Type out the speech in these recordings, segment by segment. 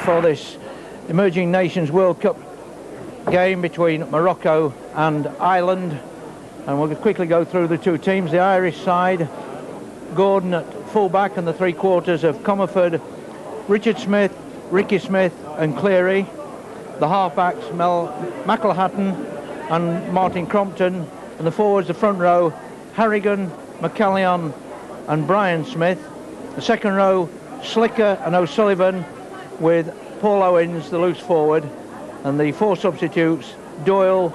for this Emerging Nations World Cup game between Morocco and Ireland. And we'll quickly go through the two teams. The Irish side, Gordon at full-back and the three-quarters of Comerford, Richard Smith, Ricky Smith and Cleary. The half-backs, Mel McElhatton and Martin Crompton. And the forwards, the front row, Harrigan, McCallion and Brian Smith. The second row, Slicker and O'Sullivan, with Paul Owens, the loose forward. And the four substitutes, Doyle,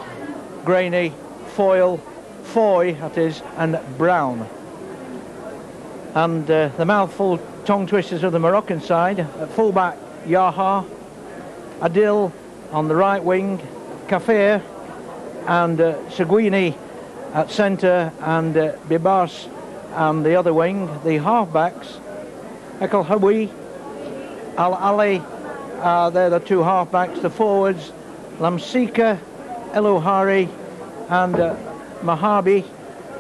Graney, Foyle, Foy, that is, and Brown. And the mouthful tongue twisters of the Moroccan side, at full-back, Yaha, Adil on the right wing, Kafir and Seguini at centre, and Bibas on the other wing. The half-backs, Ekel Hawi, Al Ali, they're the two half-backs. The forwards, Lamsika, Elouhari and Mahabi,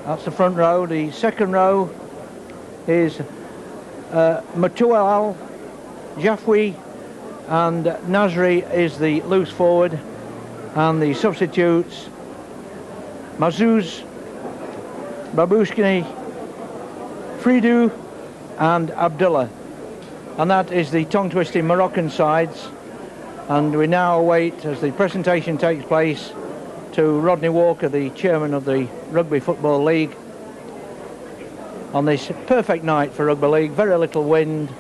that's the front row. The second row is Matual, Jafwi and Nasri is the loose forward, and the substitutes, Mazuz, Babushkini, Fridu and Abdullah. And that is the tongue-twisting Moroccan sides. And we now await, as the presentation takes place, to Rodney Walker, the chairman of the Rugby Football League, on this perfect night for Rugby League. Very little wind,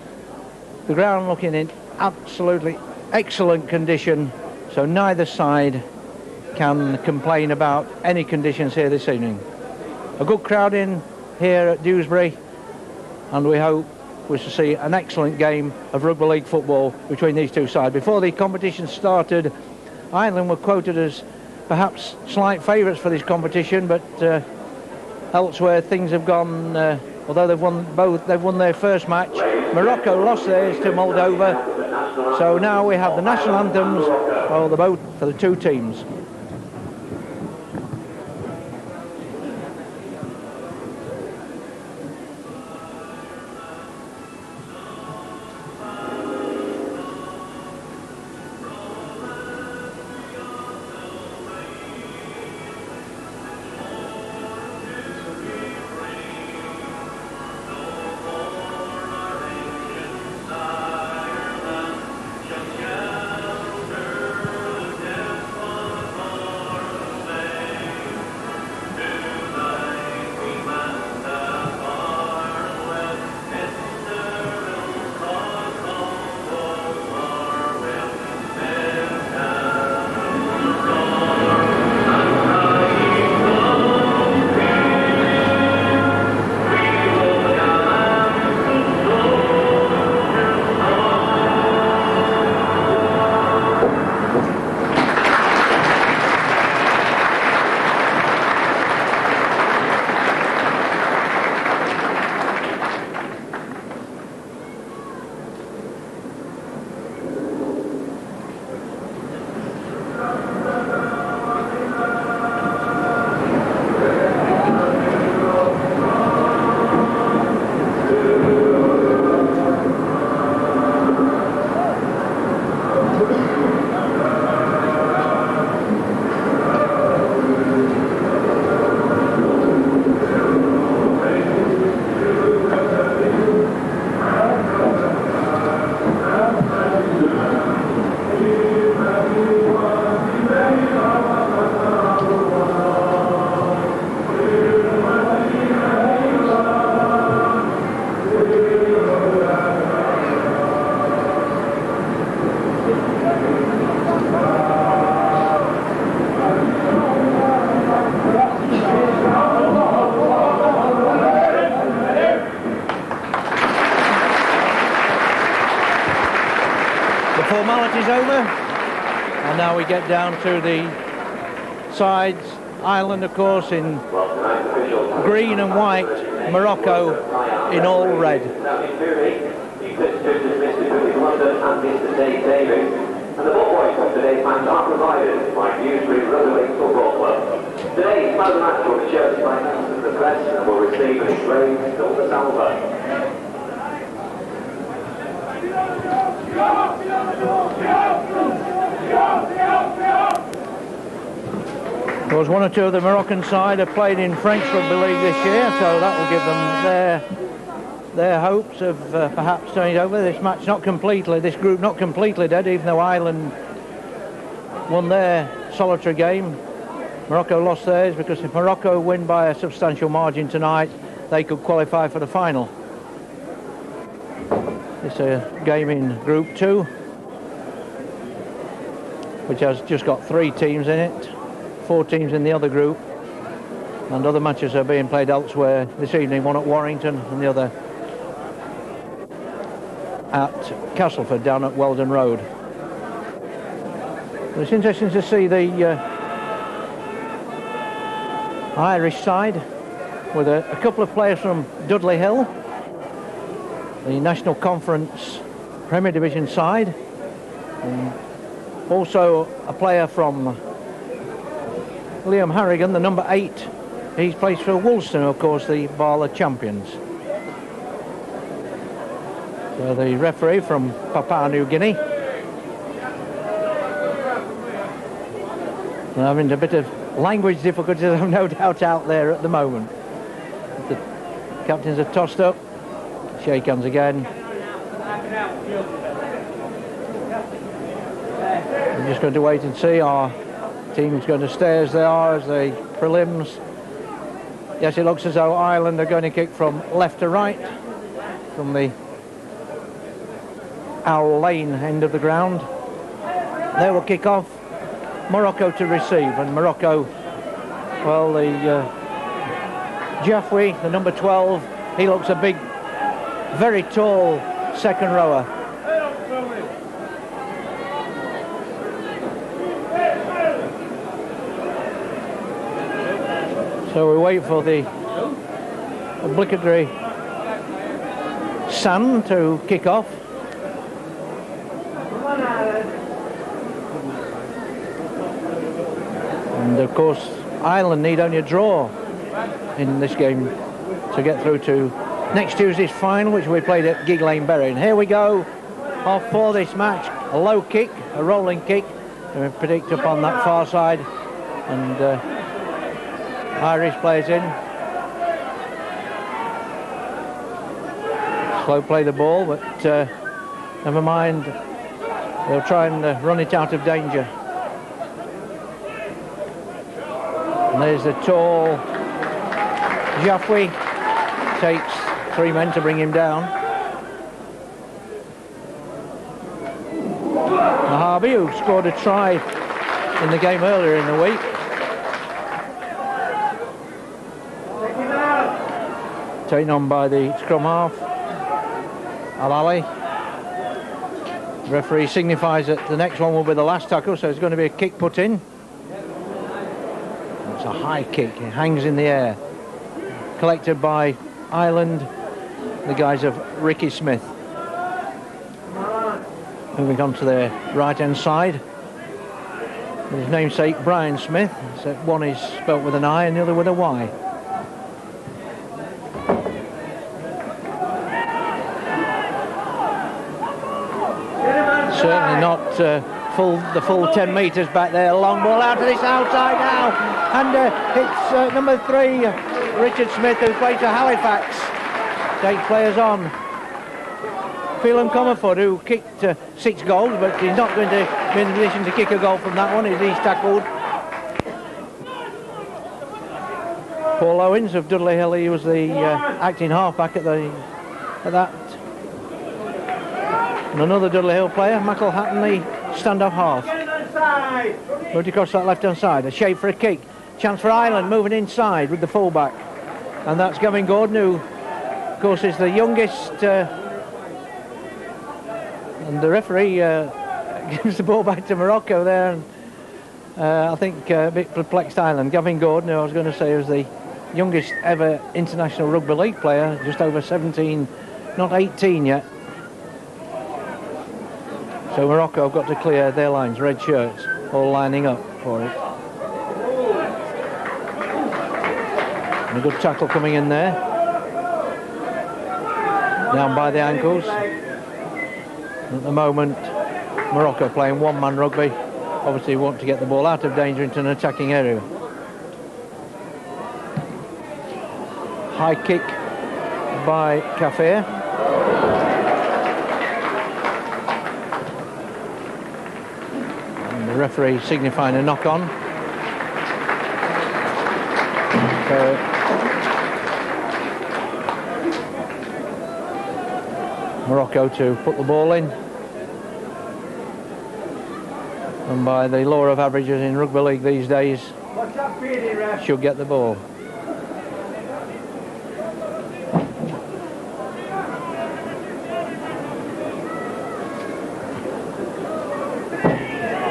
the ground looking in absolutely excellent condition, so neither side can complain about any conditions here this evening. A good crowd in here at Dewsbury, and we hope we shall see an excellent game of Rugby League football between these two sides. Before the competition started, Ireland were quoted as perhaps slight favourites for this competition, but elsewhere things have gone, although they've won their first match. Morocco lost theirs to Moldova, so now we have the national anthems for the two teams. Formalities over, and now we get down to the sides. Ireland, of course, in green and white, Morocco in all red. And the ball boys of today's match are provided by Dewsbury Rugby Football Club. Today's man of the match will be chosen by members of the press and will receive an engraved silver salver. course, one or two of the Moroccan side have played in French Rugby League this year, so that will give them their hopes of perhaps turning it over. This match not completely, this group not completely dead, even though Ireland won their solitary game. Morocco lost theirs, because if Morocco win by a substantial margin tonight, they could qualify for the final. It's a game in Group 2, which has just got 3 teams in it, 4 teams in the other group, and other matches are being played elsewhere this evening, one at Warrington and the other at Castleford down at Weldon Road. It's interesting to see the Irish side with a couple of players from Dudley Hill, the National Conference Premier Division side, and also a player from Liam Harrigan, the number 8. He's plays for Woolston, of course, the Bala champions. So the referee from Papua New Guinea. They're having a bit of language difficulties, I've no doubt, out there at the moment. The captains are tossed up, shake hands again. I'm just going to wait and see. Our team's going to stay as they are as the prelims. Yes, it looks as though Ireland are going to kick from left to right, from the Owl Lane end of the ground. They will kick off, Morocco to receive, and Morocco, well, the Jafwi, the number 12, he looks a big, very tall second rower. So we wait for the obligatory San to kick off. And of course, Ireland need only a draw in this game to get through to next Tuesday's final, which we played at Gig Lane Bury. And here we go, off for this match. A low kick, a rolling kick. We predict up on that far side, and Irish players in. Slow play the ball, but never mind. They'll try and run it out of danger. And there's the tall Jafwi. Takes 3 men to bring him down. Mahabi, who scored a try in the game earlier in the week. Taken on by the scrum half, Al-Ali. The referee signifies that the next one will be the last tackle, so there's going to be a kick put in. It's a high kick, it hangs in the air. Collected by Ireland, the guys of Ricky Smith. Moving on to their right hand side. His namesake Brian Smith. So one is spelt with an I and the other with a Y. Certainly not the full 10 metres back there. Long ball out to this outside now, and it's number 3, Richard Smith, who plays for Halifax. Takes players on. Phelan Comerford, who kicked 6 goals, but he's not going to be in a position to kick a goal from that one. He's tackled. Paul Owens of Dudley Hill, he was the acting halfback at that. And another Dudley Hill player, Michael Hatton, the stand-off half. Moved across that left-hand side, a shape for a kick. Chance for Ireland, moving inside with the full-back. And that's Gavin Gordon, who, of course, is the youngest. And the referee gives the ball back to Morocco there. And, I think a bit perplexed Ireland. Gavin Gordon, who I was going to say was the youngest ever international rugby league player, just over 17, not 18 yet. So Morocco have got to clear their lines, red shirts, all lining up for it. And a good tackle coming in there. Down by the ankles. At the moment, Morocco playing one-man rugby. Obviously want to get the ball out of danger into an attacking area. high kick by Kafir. And the referee signifying a knock-on. So Morocco to put the ball in. And by the law of averages in rugby league these days, should get the ball.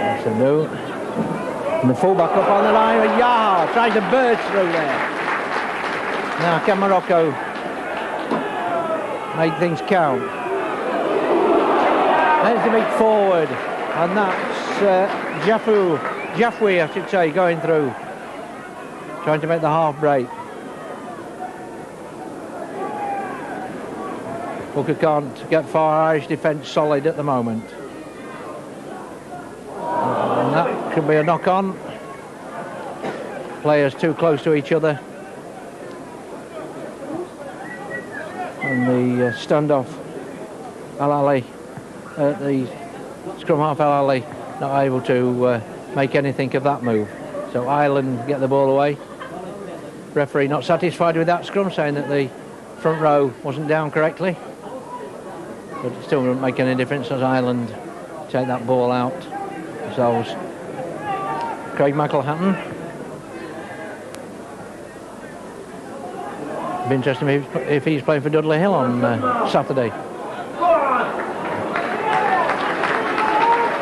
That's a no. And the fullback up on the line, Yaha tries to burst through there. Now can Morocco make things count? There's the big forward, and that's Jafwi, I should say, going through, trying to make the half break. Booker can't get far. Irish defence solid at the moment. And that could be a knock-on. Players too close to each other. And the standoff, Al-Ali, the scrum half Al-Ali, not able to make anything of that move. So Ireland get the ball away. Referee not satisfied with that scrum, saying that the front row wasn't down correctly. But it still doesn't make any difference as Ireland take that ball out themselves. Craig McElhatton. Be interesting if he's playing for Dudley Hill on Saturday.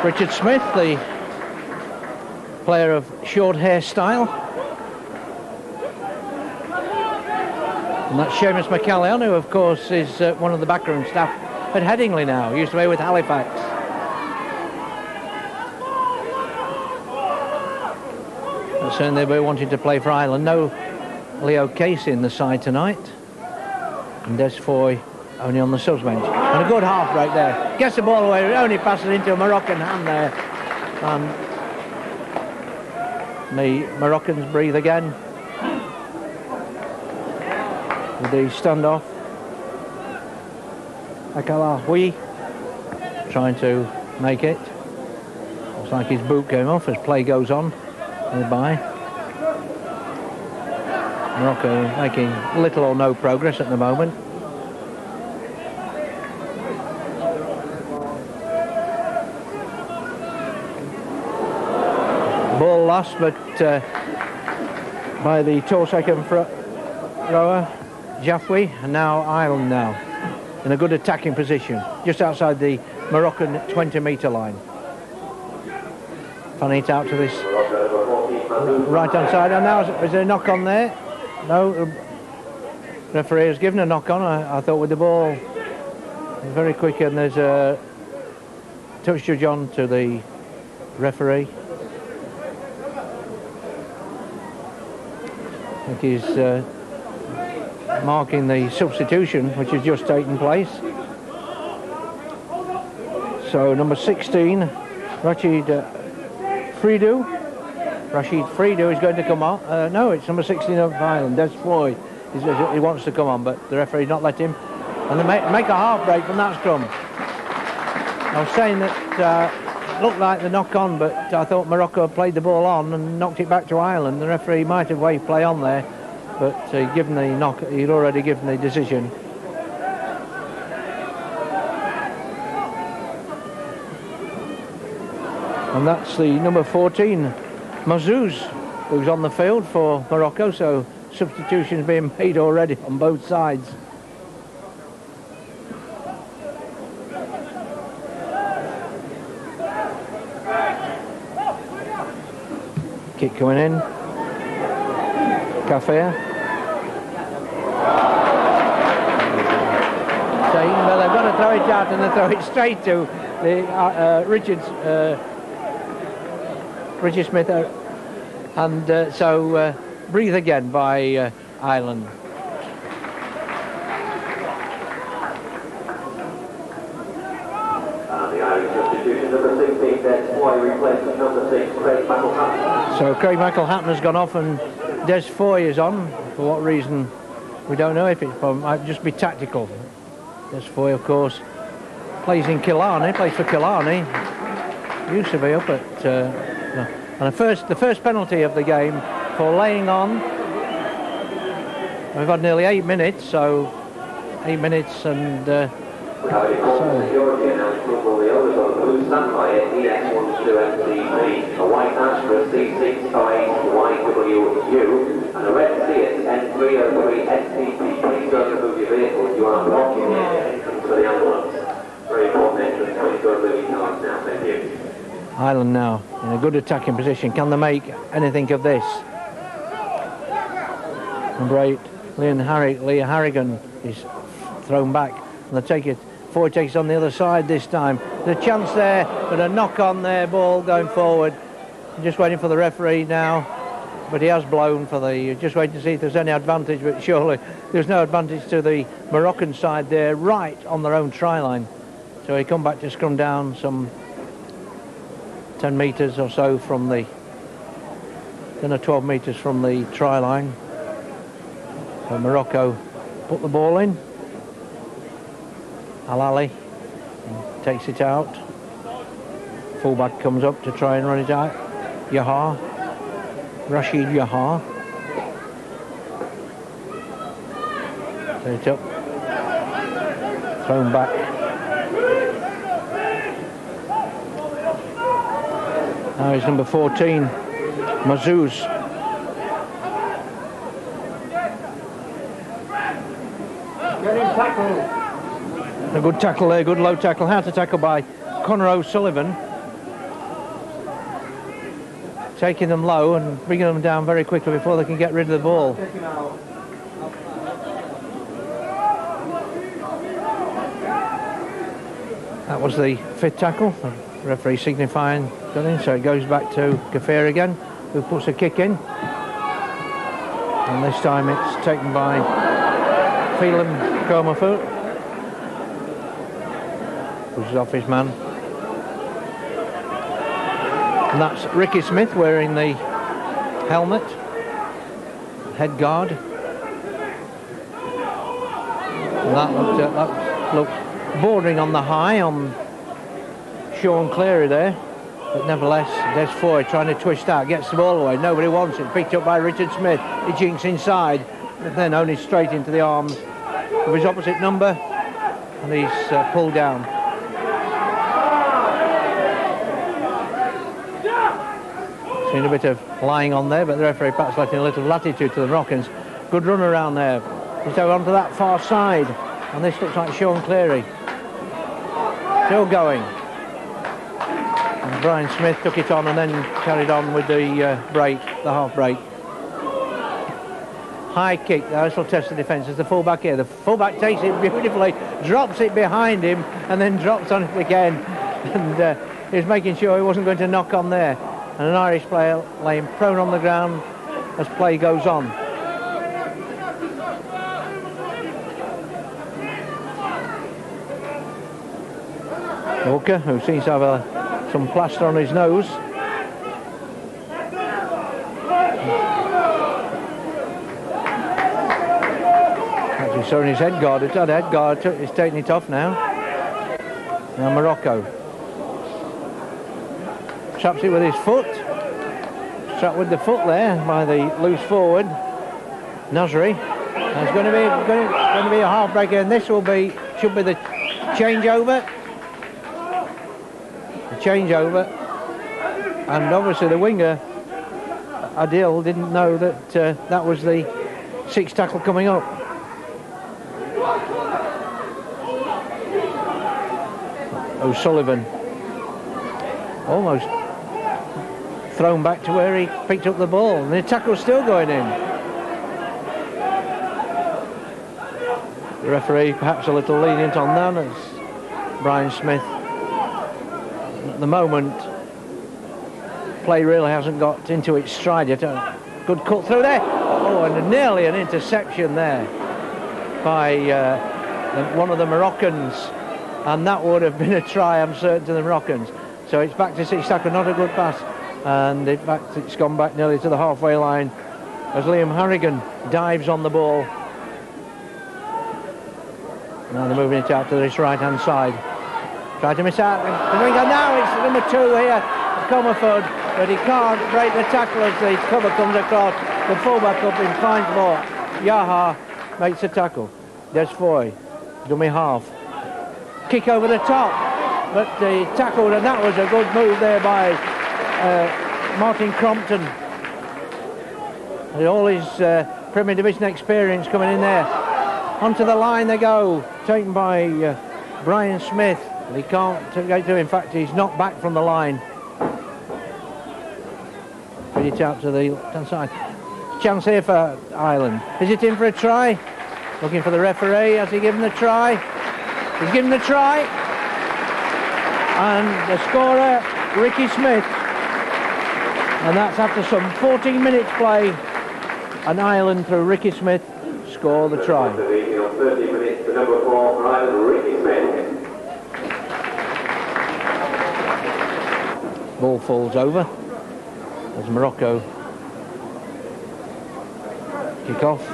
Richard Smith, the player of short hairstyle. And that's Seamus McCallion, who of course is one of the backroom staff at Headingley now. Used to be with Halifax. But certainly they'll be wanting to play for Ireland. No Leo Casey in the side tonight. And Des Foy only on the subs bench. And a good half right there. Gets the ball away, only passes into a Moroccan hand there. And the Moroccans breathe again with the standoff. Akalahui trying to make it. Looks like his boot came off as play goes on nearby. Morocco making little or no progress at the moment. Ball lost, but by the tall second rower, Jafwi, and now Ireland now in a good attacking position, just outside the Moroccan 20-metre line. Fanning it out to this right-hand side, and now is there a knock on there? No, the referee has given a knock on. I thought with the ball very quick, and there's a touch judge on to the referee. I think he's marking the substitution which has just taken place. So number 16, Rashid Friedou is going to come on. No, it's number 16 of Ireland, Des Foy. He wants to come on, but the referee not let him. And they make a half break from that scrum. I was saying that it looked like the knock on, but I thought Morocco played the ball on and knocked it back to Ireland. The referee might have waved play on there, but given the knock, he'd already given the decision. And that's the number 14, Mazouz, who's on the field for Morocco, so substitutions being made already on both sides. Kick coming in. Kafir. But they've got to throw it out, and they throw it straight to the Richard Smith, and so breathe again by Ireland. The Irish substitution, number 16, Des Foy replacing number 6, Craig McElhatton. So Craig McElhatton has gone off and Des Foy is on. For what reason We don't know if it might just be tactical. This boy, of course, plays in Killarney, plays for Killarney. Used to be up at... no. And the first penalty of the game for laying on. We've had nearly 8 minutes, so 8 minutes and... We have a important security announcement from the owners on the blue standby at ES12MCP, a white Astra C65YWU, and a red Seat N303 SCP. Please don't remove your vehicle. You are blocking the entrance to the ambulance. Very important entrance. Please don't move your cars now. Thank you. Ireland now in a good attacking position. Can they make anything of this? Number 8, Leah Harrigan is thrown back. And they take it. Forward takes on the other side this time. There's a chance there, but a knock on there, ball going forward. Just waiting for the referee now, but he has blown for the... Just waiting to see if there's any advantage, but surely there's no advantage to the Moroccan side there, right on their own try line. So he come back to scrum down some 10 metres or so from the... 10 or 12 metres from the try line. So Morocco put the ball in. Al-Ali takes it out. Fullback comes up to try and run it out. Rashid Yahar. Set it up. Thrown back. Now it's number 14, Mazouz. Get him tackled. A good tackle there, good low tackle. How to tackle by Conor O'Sullivan. Taking them low and bringing them down very quickly before they can get rid of the ball. That was the 5th tackle. The referee signifying got in, so it goes back to Kafir again, who puts a kick in. And this time it's taken by Phelan Comerford. Pushes off his man. And that's Ricky Smith wearing the helmet, head guard. And that looked bordering on the high on Sean Cleary there. But nevertheless, Des Foy trying to twist out, gets the ball away. Nobody wants it. Picked up by Richard Smith. He jinks inside, but then only straight into the arms of his opposite number. And he's pulled down. Seen a bit of lying on there, but the referee perhaps letting a little latitude to the Moroccans. Good run around there. He's on to that far side, and this looks like Sean Cleary. Still going. And Brian Smith took it on and then carried on with the break, the half break. High kick. This will test the defence. There's the fullback here. The fullback takes it beautifully, drops it behind him, and then drops on it again. And he's making sure he wasn't going to knock on there. And an Irish player laying prone on the ground as play goes on. Walker, who seems to have some plaster on his nose. Actually showing his head guard. It's that head guard. He's taking it off now. Now Morocco. Traps it with his foot. Trapped with the foot there by the loose forward Nasri. There's going to be a half break, and this should be the changeover. The changeover, and obviously the winger Adil didn't know that that was the 6th tackle coming up. O'Sullivan almost thrown back to where he picked up the ball, and the tackle's still going in. The referee perhaps a little lenient on that, as Brian Smith at the moment play really hasn't got into its stride yet. A good cut through there. Oh, and nearly an interception there by one of the Moroccans, and that would have been a try, I'm certain, to the Moroccans. So it's back to 6 tackle, not a good pass. And in fact it's gone back nearly to the halfway line as Liam Harrigan dives on the ball Now they're moving it out to this right-hand side. Try to miss out. The winger now, it's number 2 here, Comerford, but he can't break the tackle as the cover comes across. The fullback up in fine for Yaha makes the tackle. Desfoy, dummy half. Kick over the top, but the tackle, and that was a good move there by Martin Crompton. With all his Premier Division experience coming in there. Onto the line they go, taken by Brian Smith. He can't get to, in fact he's not back from the line. Put it out to the left-hand side. Chance here for Ireland. Is it in for a try? Looking for the referee. Has he given the try? He's given the try. And the scorer, Ricky Smith. And that's after some 14 minutes play. And Ireland, through Ricky Smith, score the try. 30 minutes to number 4 for Ireland, Ricky Smith. Ball falls over as Morocco kick off.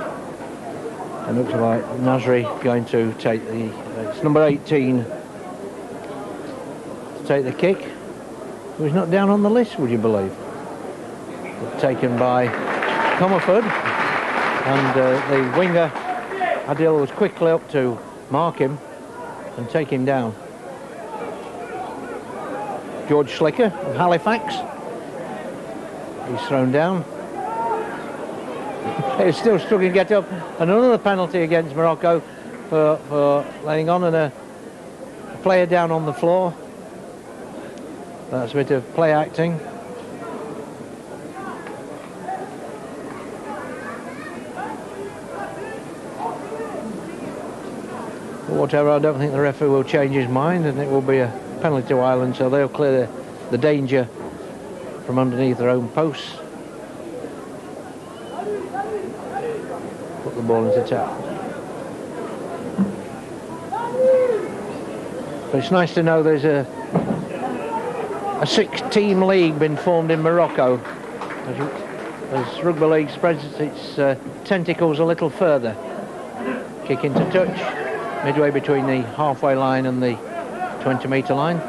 And looks like Nasri going to take the, it's number 18 to take the kick. Who's not down on the list, would you believe? But taken by Comerford, and the winger Adil was quickly up to mark him and take him down. George Slicker of Halifax, he's thrown down. He's still struggling to get up. And another penalty against Morocco for laying on, and a player down on the floor. That's a bit of play acting. Whatever, I don't think the referee will change his mind, and it will be a penalty to Ireland, so they'll clear the danger from underneath their own posts. Put the ball into tap. But it's nice to know there's a 6-team league been formed in Morocco as Rugby League spreads its tentacles a little further. Kick into touch, midway between the halfway line and the 20-metre line.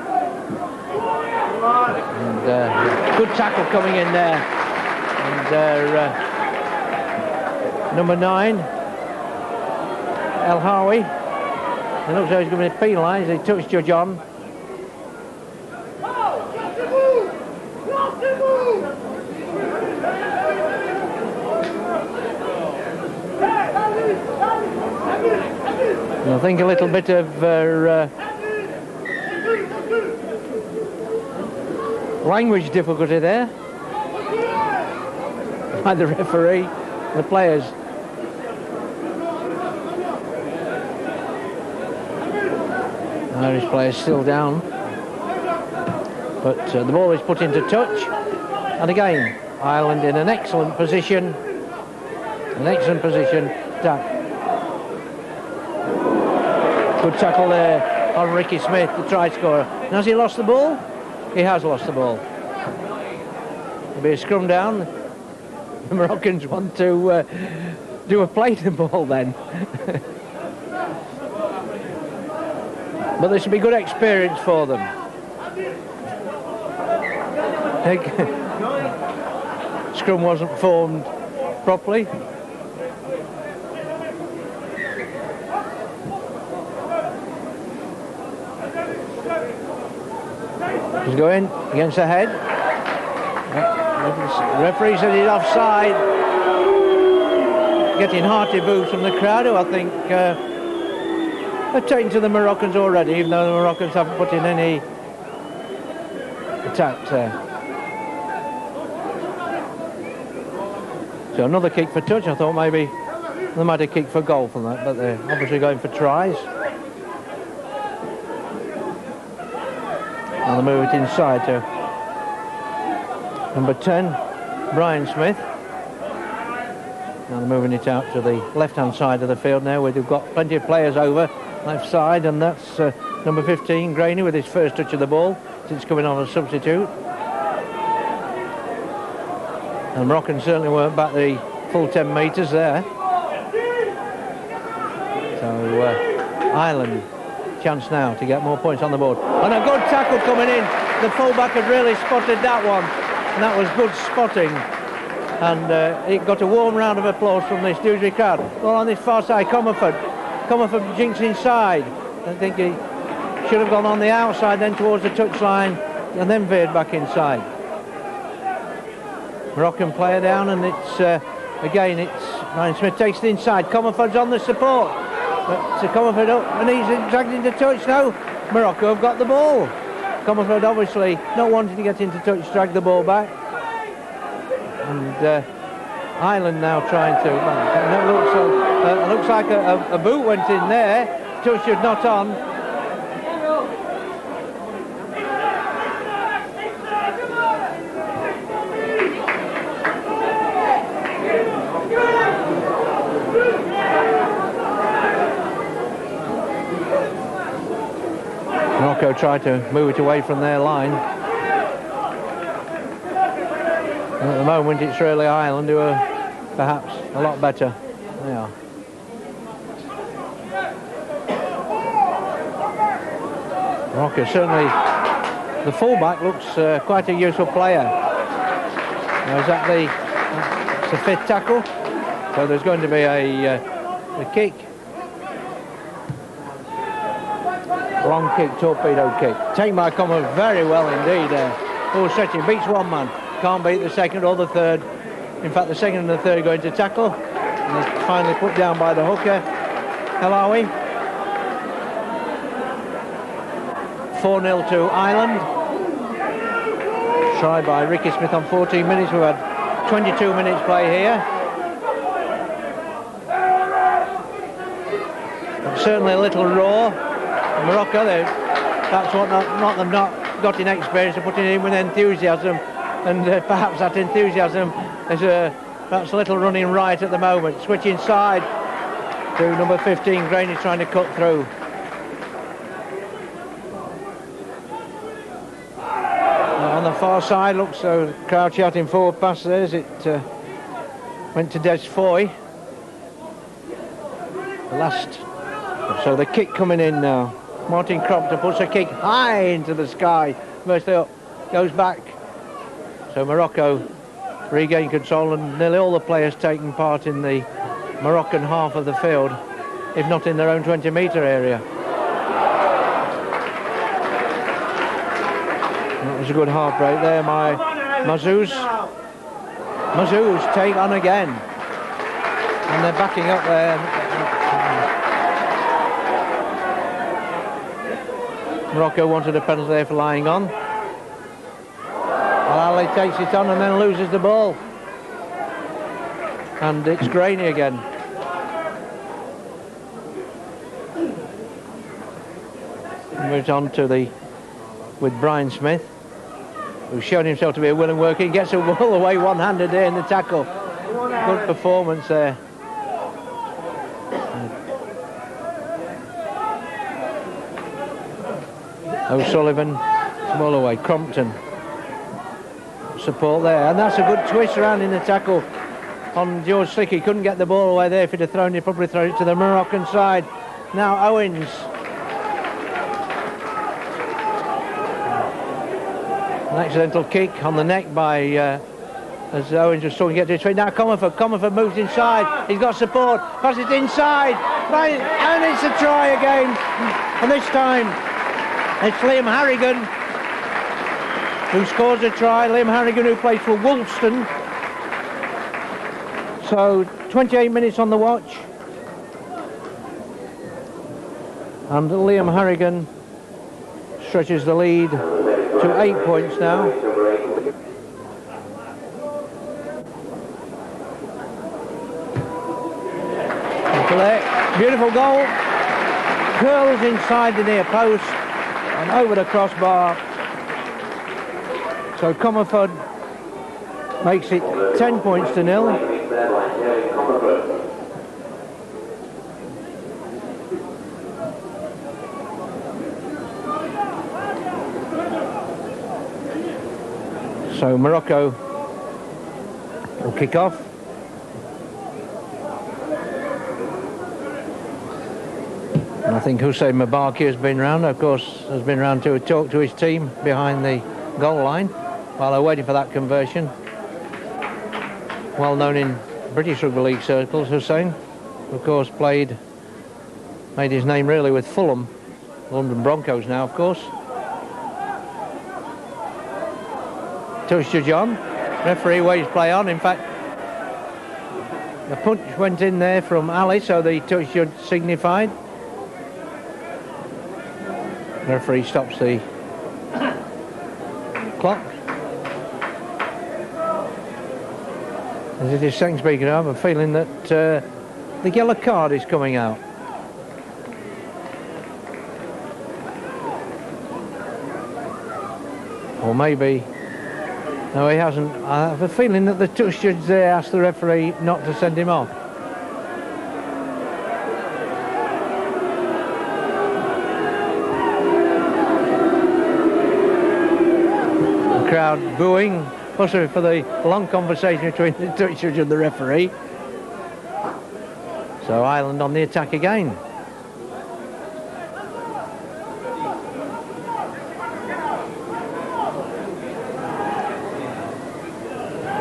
And good tackle coming in there. And number 9, El Hawi. It looks like he's going to be penalised. He touched Judge on. And I think a little bit of language difficulty there by the referee and the players. Irish players still down, but the ball is put into touch, and again Ireland in an excellent position. Good tackle there on Ricky Smith, the try scorer. And has he lost the ball? He has lost the ball. There'll be a scrum down. The Moroccans want to do a play to the ball then. But this will be good experience for them. Scrum wasn't formed properly. He's going against the head. The referee said he's offside. Getting hearty boos from the crowd, who I think are taken to the Moroccans already, even though the Moroccans haven't put in any attacks there. So another kick for touch. I thought maybe they might have kicked for goal from that, but they're obviously going for tries. And they move it inside to number 10, Brian Smith. Now they're moving it out to the left-hand side of the field now, where they've got plenty of players over left side, and that's number 15, Graney, with his first touch of the ball since coming on as substitute. And Moroccan certainly weren't back the full 10 metres there. So Ireland. Chance now to get more points on the board. And a good tackle coming in. The fullback had really spotted that one. And that was good spotting. And it got a warm round of applause from this Dewsbury crowd. Well, on this far side, Comerford jinks inside. I think he should have gone on the outside, then towards the touchline, and then veered back inside. Moroccan player down, and it's again, it's Ryan Smith takes it inside. Comerford's on the support, but Comerford up, and he's dragged into touch now. Morocco have got the ball. Comerford obviously not wanting to get into touch, drag the ball back, and Ireland now trying to. It looks like a boot went in there. Touch is not on. Morocco tried to move it away from their line. And at the moment it's really Ireland who are perhaps a lot better. They are. Morocco certainly, the fullback looks quite a useful player. Now is that it's the fifth tackle? So there's going to be a kick. Long kick, torpedo kick. Taken by Comer very well indeed there. Full stretching, beats one man. Can't beat the second or the third. In fact, the second and the third going to tackle. And he's finally put down by the hooker. Halawi. 4-0 to Ireland. Try by Ricky Smith on 14 minutes. We've had 22 minutes play here. But certainly a little raw. Morocco, that's what not got in experience of putting it in with enthusiasm, and perhaps that enthusiasm is perhaps a little running right at the moment. Switch inside to number 15, Graney trying to cut through. On the far side, looks so crowd shouting forward past there as it went to Des Foy. So the kick coming in now. Martin Crompton puts a kick high into the sky. Mostly up, goes back. So Morocco regain control, and nearly all the players taking part in the Moroccan half of the field, if not in their own 20-metre area. That was a good heartbreak there. Mazouz take on again. And they're backing up there. Morocco wanted a penalty there for lying on. Al-Ali takes it on and then loses the ball. And it's Graney again. Moves on to with Brian Smith, who's shown himself to be a willing worker. He gets the ball away one-handed there in the tackle. Good performance there. O'Sullivan, small away, Crompton. Support there, and that's a good twist around in the tackle on George Slick. He couldn't get the ball away there. If he'd have thrown it, probably thrown it to the Moroccan side. Now Owens. An accidental kick on the neck by, as Owens was trying to get to his feet. Now Comerford moves inside. He's got support, passes inside, and it's a try again. And this time, it's Liam Harrigan who scores a try. Liam Harrigan, who plays for Wolfston. So 28 minutes on the watch. And Liam Harrigan stretches the lead to 8 points now. Beautiful goal. Curls inside the near post. And over the crossbar. So Comerford makes it 10 points to 0. So Morocco will kick off. I think Hussein Mabaki has been round, of course, has been round to talk to his team behind the goal line while they're waiting for that conversion. Well known in British Rugby League circles, Hussein, of course, made his name really with Fulham, London Broncos now, of course. Touch to John. Referee waves play on. In fact, the punch went in there from Ali, so the touch should signified. The referee stops the clock. As it is second speaking, I have a feeling that the yellow card is coming out. Or maybe... No, he hasn't. I have a feeling that the touch judge there asked the referee not to send him off. The crowd booing, possibly for the long conversation between the touch judge and the referee. So Ireland on the attack again.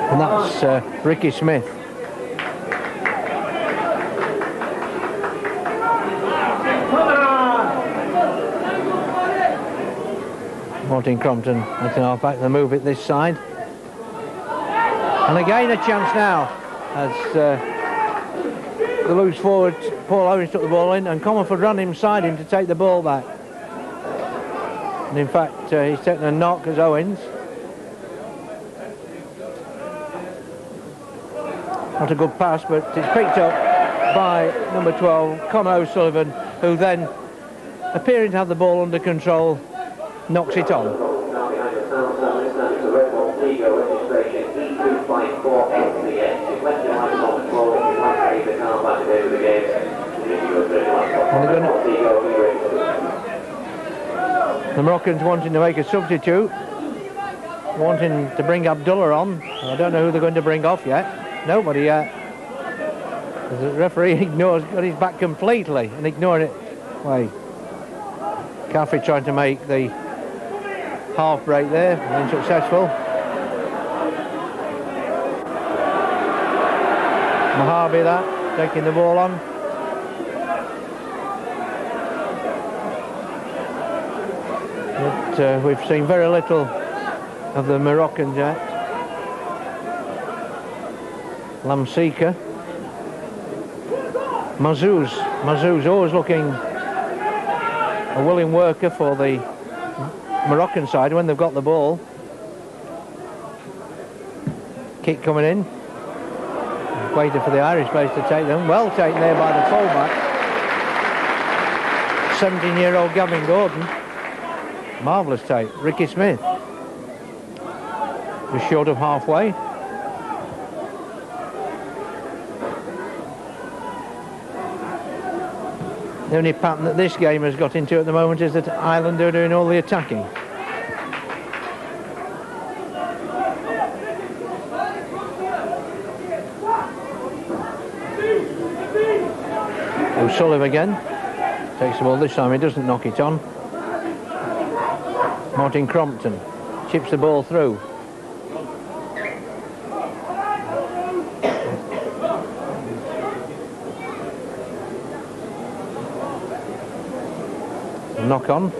And that's Ricky Smith. Martin Crompton making our back the move it this side. And again a chance now as the loose forward Paul Owens took the ball in and Comerford ran inside him to take the ball back. And in fact he's taken a knock as Owens. Not a good pass, but it's picked up by number 12, Conor O'Sullivan, who then, appearing to have the ball under control, knocks it on. Now behind the sound service, that's the Red Bull Tigo registration E254SCS. If left your lights on the floor, if you'd like to leave the car back at the end of the game, the Moroccans wanting to make a substitute, wanting to bring Abdullah on. I don't know who they're going to bring off yet. Nobody yet. The referee got his back completely and ignored it. Wait. Caffrey trying to make the half break there, unsuccessful. Mahabi that, taking the ball on. But we've seen very little of the Moroccans yet. Lamsika. Mazouz always looking a willing worker for the Moroccan side when they've got the ball. Kick coming in. Waiting for the Irish players to take them. Well taken there by the fullback. 17-year-old Gavin Gordon. Marvellous take. Ricky Smith. Just short of halfway. The only pattern that this game has got into at the moment is that Ireland are doing all the attacking. O'Sullivan again. Takes the ball this time, he doesn't knock it on. Martin Crompton chips the ball through. Knock on.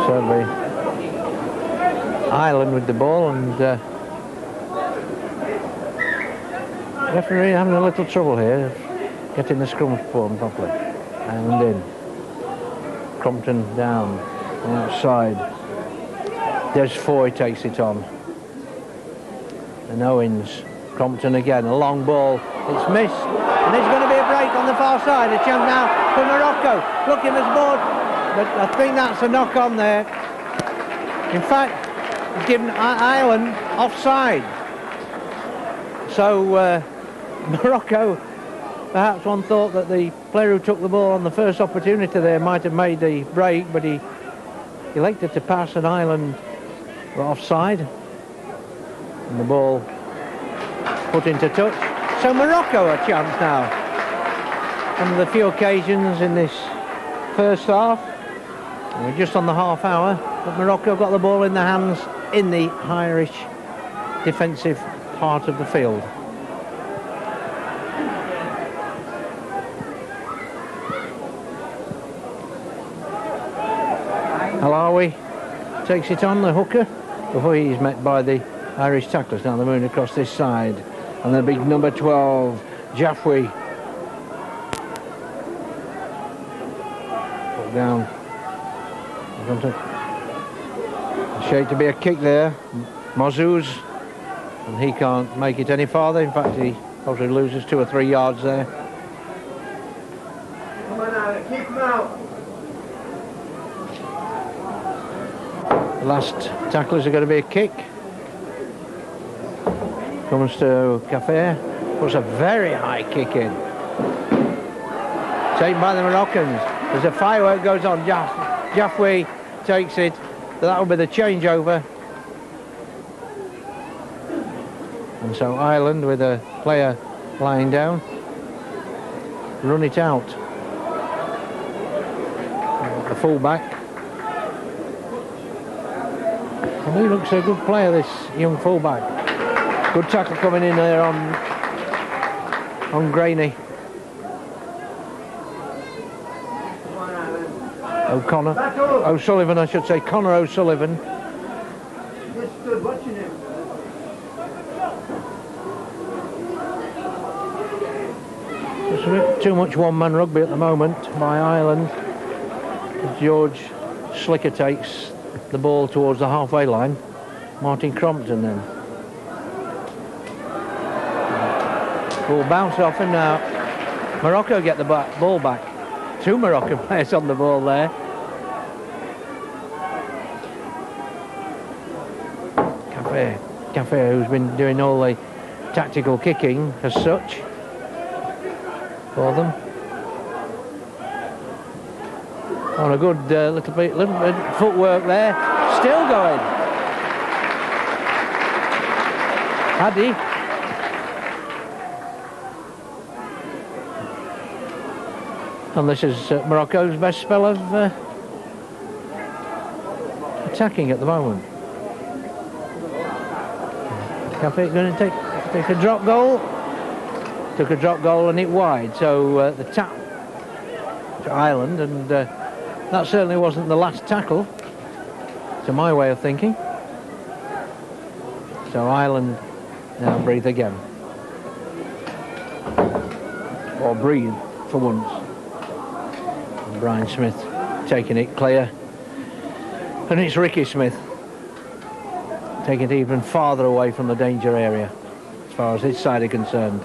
Certainly Ireland with the ball, and referee having a little trouble here getting the scrum formed properly. And in. Crompton down on the outside. Des Foy takes it on. And Owens. Crompton again, a long ball, it's missed, and there's going to be a break on the far side, a chance now for Morocco, looking as board, but I think that's a knock on there. In fact, it's given Ireland offside. So Morocco, perhaps one thought that the player who took the ball on the first opportunity there might have made the break, but he elected to pass, and Ireland were offside, and the ball put into touch. So Morocco a chance now. On the few occasions in this first half. We're just on the half hour, but Morocco got the ball in their hands in the Irish defensive part of the field. Alawi takes it on, the hooker, before he's met by the Irish tacklers. Now they're moving across this side, and the big number 12, Jaffrey. Put down. Shaped to be a kick there. Mozouz, and he can't make it any farther. In fact, he probably loses 2 or 3 yards there. Come on now, keep him out. The last tacklers are going to be a kick. Comes to Cafe, puts a very high kick in. Taken by the Moroccans. As a firework goes on, Jaffrey takes it. That will be the changeover. And so Ireland, with a player lying down, run it out. The fullback. And he looks a good player, this young fullback. Good tackle coming in there on Graney. O'Sullivan, I should say, Connor O'Sullivan. Just stood watching him. It's a bit too much one-man rugby at the moment by Ireland. George Slicker takes the ball towards the halfway line. Martin Crompton then. Ball bounce off him now. Morocco get the ball back. 2 Moroccan players on the ball there. Cafe, who's been doing all the tactical kicking as such for them. On a good little bit footwork there. Still going. Haddy. And this is Morocco's best spell of attacking at the moment. Cafe going to take a drop goal. Took a drop goal and hit wide. So the tap to Ireland, and that certainly wasn't the last tackle, to my way of thinking. So Ireland now breathe again. Or breathe for once. And Brian Smith taking it clear. And it's Ricky Smith taking it even farther away from the danger area, as far as his side are concerned.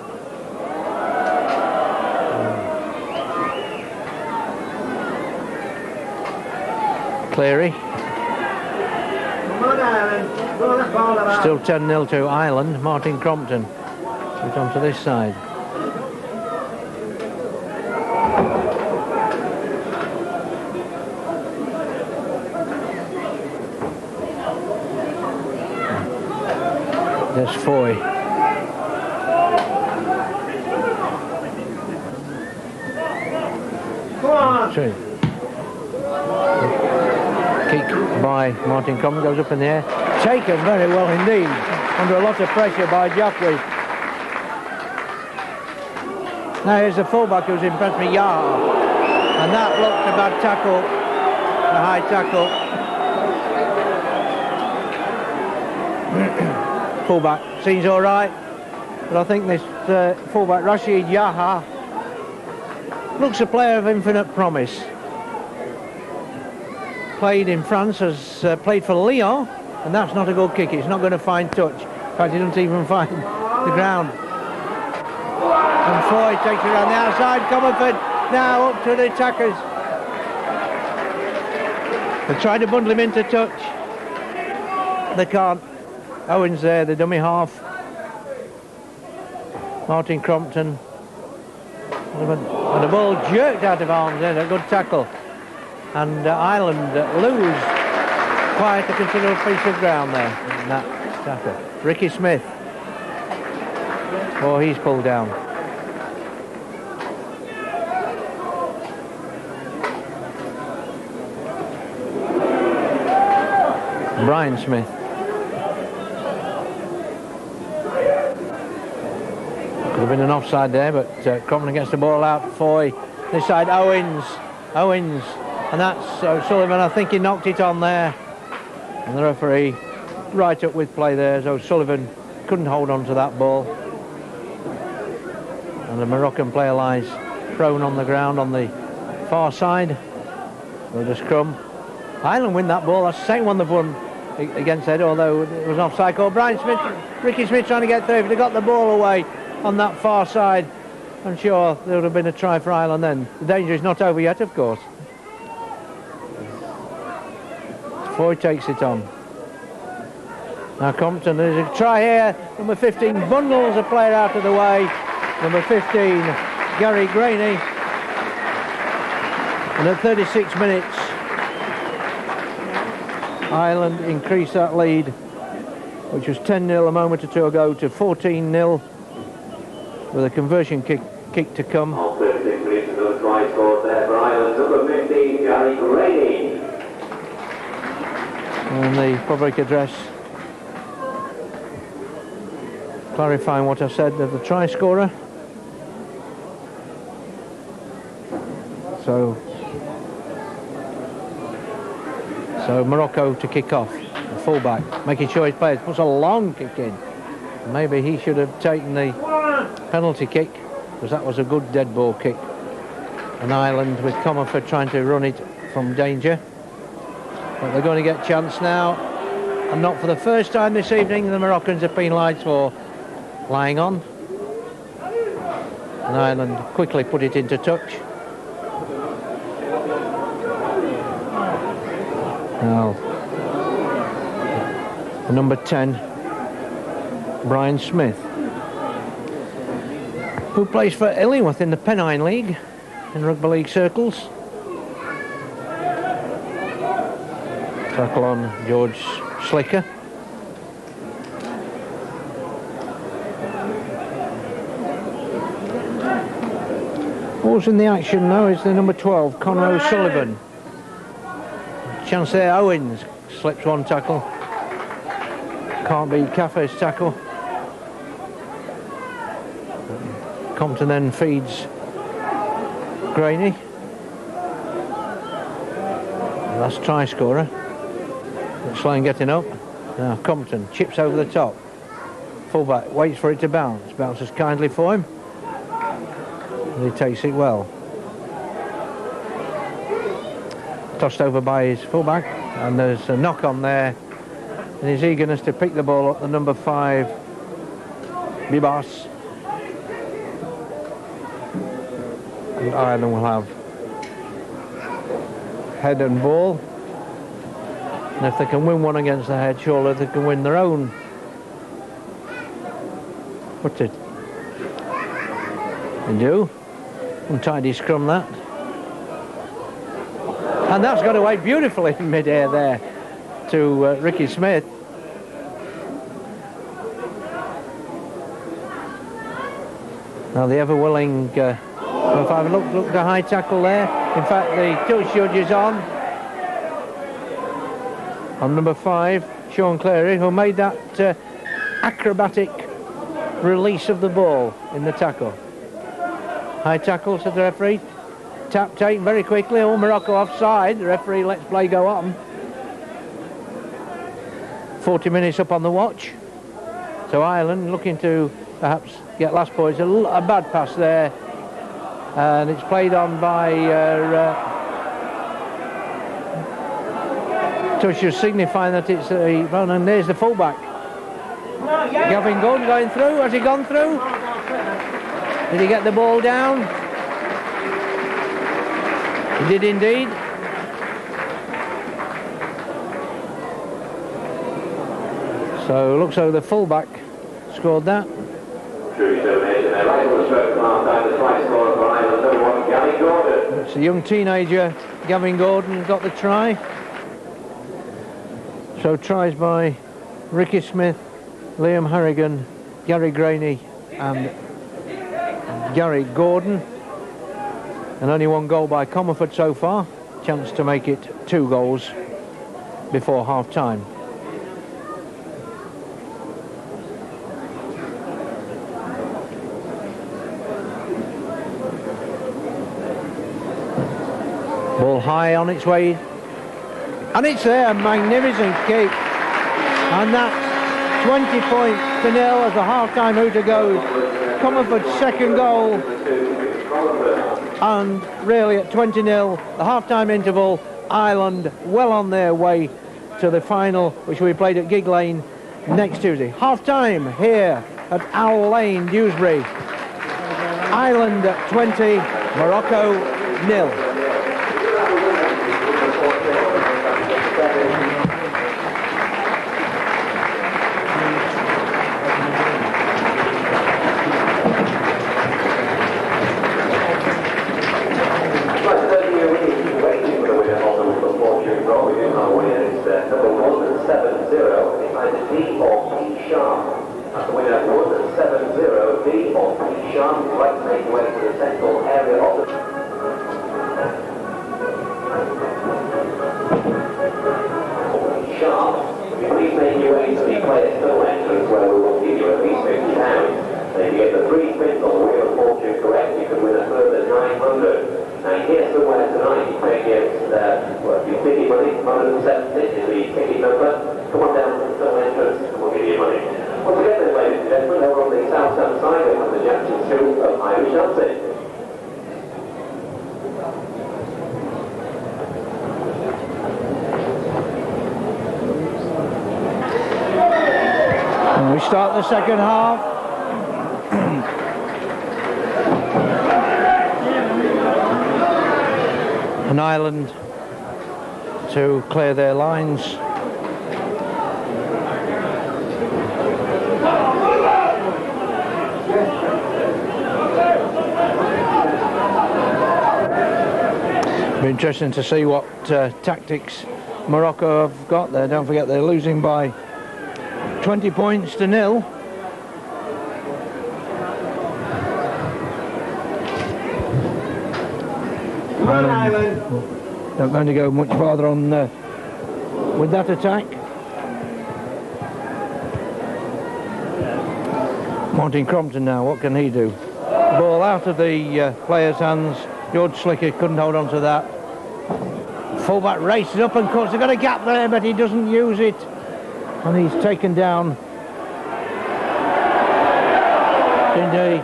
Cleary. Still 10-0 to Ireland. Martin Crompton moves on to this side. There's Foy. Go on. Kick by Martin Crompton, goes up in the air. Taken very well indeed, under a lot of pressure by Jaffrey. Now here's the fullback who's impressed me, Yaha. And that looked a bad tackle, a high tackle. Fullback seems all right, but I think this fullback, Rashid Yaha, looks a player of infinite promise. Played in France, has played for Lyon, and that's not a good kick. It's not going to find touch. In fact, he doesn't even find the ground. And Foy takes it around the outside. Comerford now up to the attackers. They try to bundle him into touch. They can't. Owen's there, the dummy half. Martin Crompton. And the ball jerked out of arms there, a good tackle. And Ireland lose quite a considerable piece of ground there in that tackle. Ricky Smith. Oh, he's pulled down. Brian Smith. Could have been an offside there, but Crompton gets the ball out for this side. Owens, and that's O'Sullivan. I think he knocked it on there, and the referee right up with play there as O'Sullivan couldn't hold on to that ball, and the Moroccan player lies prone on the ground on the far side with the scrum. Ireland win that ball. That's the second one they've won against Ed, although it was an offside call. Brian Smith, Ricky Smith trying to get through. If they got the ball away on that far side, I'm sure there would have been a try for Ireland then. The danger is not over yet, of course. Foy takes it on. Now Compton, there's a try here. Number 15 bundles a player out of the way. Number 15, Gary Graney. And at 36 minutes, Ireland increased that lead, which was 10-0 a moment or two ago, to 14-0 with a conversion kick to come. On 36 minutes, another try scored there for Ireland. Number 15, Gary Graney. And the public address clarifying what I said of the try scorer. So Morocco to kick off, the fullback, making sure his players puts a long kick in. Maybe he should have taken the penalty kick, because that was a good dead ball kick. And Ireland with Comerford trying to run it from danger. But they're going to get a chance now, and not for the first time this evening. The Moroccans are penalised for lying on, and Ireland quickly put it into touch. Now, number 10, Brian Smith, who plays for Illingworth in the Pennine League, in rugby league circles. Tackle on George Slicker. Who's in the action now is the number 12, Conor O'Sullivan. Chance there, Owens slips one tackle. Can't beat Caffey's tackle. Compton then feeds Graney. Last try scorer. Sloan getting up. Now Compton chips over the top. Fullback waits for it to bounce. Bounces kindly for him. And he takes it well. Tossed over by his fullback, and there's a knock on there in his eagerness to pick the ball up. The number 5, Bibas. And Ireland will have head and ball. And if they can win one against the head, surely they can win their own. What's it? They do. Untidy scrum that. And that's got away beautifully in mid-air there to Ricky Smith. Now the ever-willing, if I look the high tackle there. In fact, the touch judge is on number 5, Sean Clary, who made that acrobatic release of the ball in the tackle. High tackle, said the referee. Tap taken very quickly. Oh, Morocco offside. The referee lets play go on. 40 minutes up on the watch. So Ireland looking to perhaps get last points. A bad pass there. And it's played on by Tusher, signifying that it's a... Well, and there's the fullback. Gavin Gordon going through. Has he gone through? Did he get the ball down? He did indeed. So it looks like the fullback scored that. It's a young teenager, Gavin Gordon, who got the try. So tries by Ricky Smith, Liam Harrigan, Gary Graney and Gary Gordon, and only one goal by Comerford so far. Chance to make it 2 goals before half-time. Ball high on its way, and it's there, magnificent kick, and that's 20 points to 0 as the half-time hooter goes. Comerford's second goal, and really at 20-0, the half-time interval, Ireland well on their way to the final, which will be played at Gig Lane next Tuesday. Half-time here at Owl Lane, Dewsbury. Ireland 20, Morocco 0. We start the second half. And Ireland to clear their lines. Be interesting to see what tactics Morocco have got there. Don't forget they're losing by 20 points to 0. Come on, Ireland. Not going to go much farther on with that attack. Martin Crompton now, what can he do? Ball out of the player's hands. George Slicker couldn't hold on to that. Fullback races up, and of course they've got a gap there, but he doesn't use it. And he's taken down. Indeed,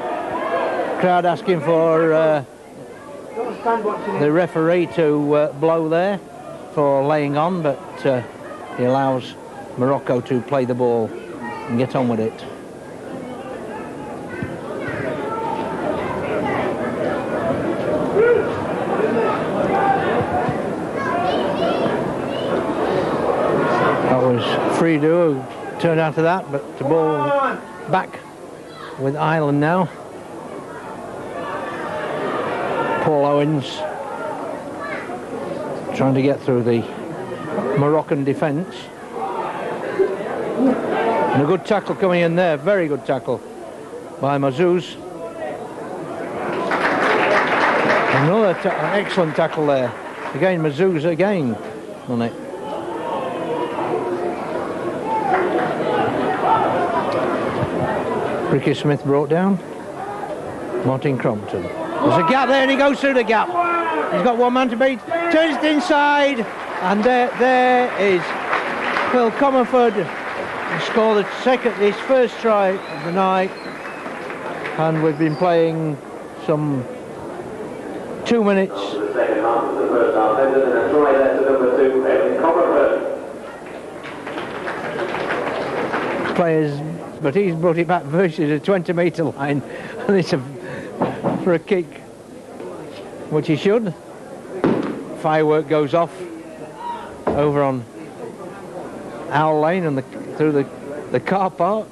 crowd asking for the referee to blow there for laying on, but he allows Morocco to play the ball and get on with it. That was free duo turned out of that, but the ball back with Ireland now. Paul Owens trying to get through the Moroccan defence. And a good tackle coming in there, very good tackle by Mazouz. Another excellent tackle there. Again, Mazouz again on it. Ricky Smith brought down. Martin Crompton. There's a gap there and he goes through the gap. He's got one man to beat. Turns it inside. And there is Phil Comerford. He scored his first try of the night. And we've been playing some 2 minutes. The second half of the first half ended in a try there to number 2, Phil Comerford. Players, but he's brought it back virtually to the 20-metre line. And it's for a kick, which he should. Firework goes off over on Owl Lane and through the car park.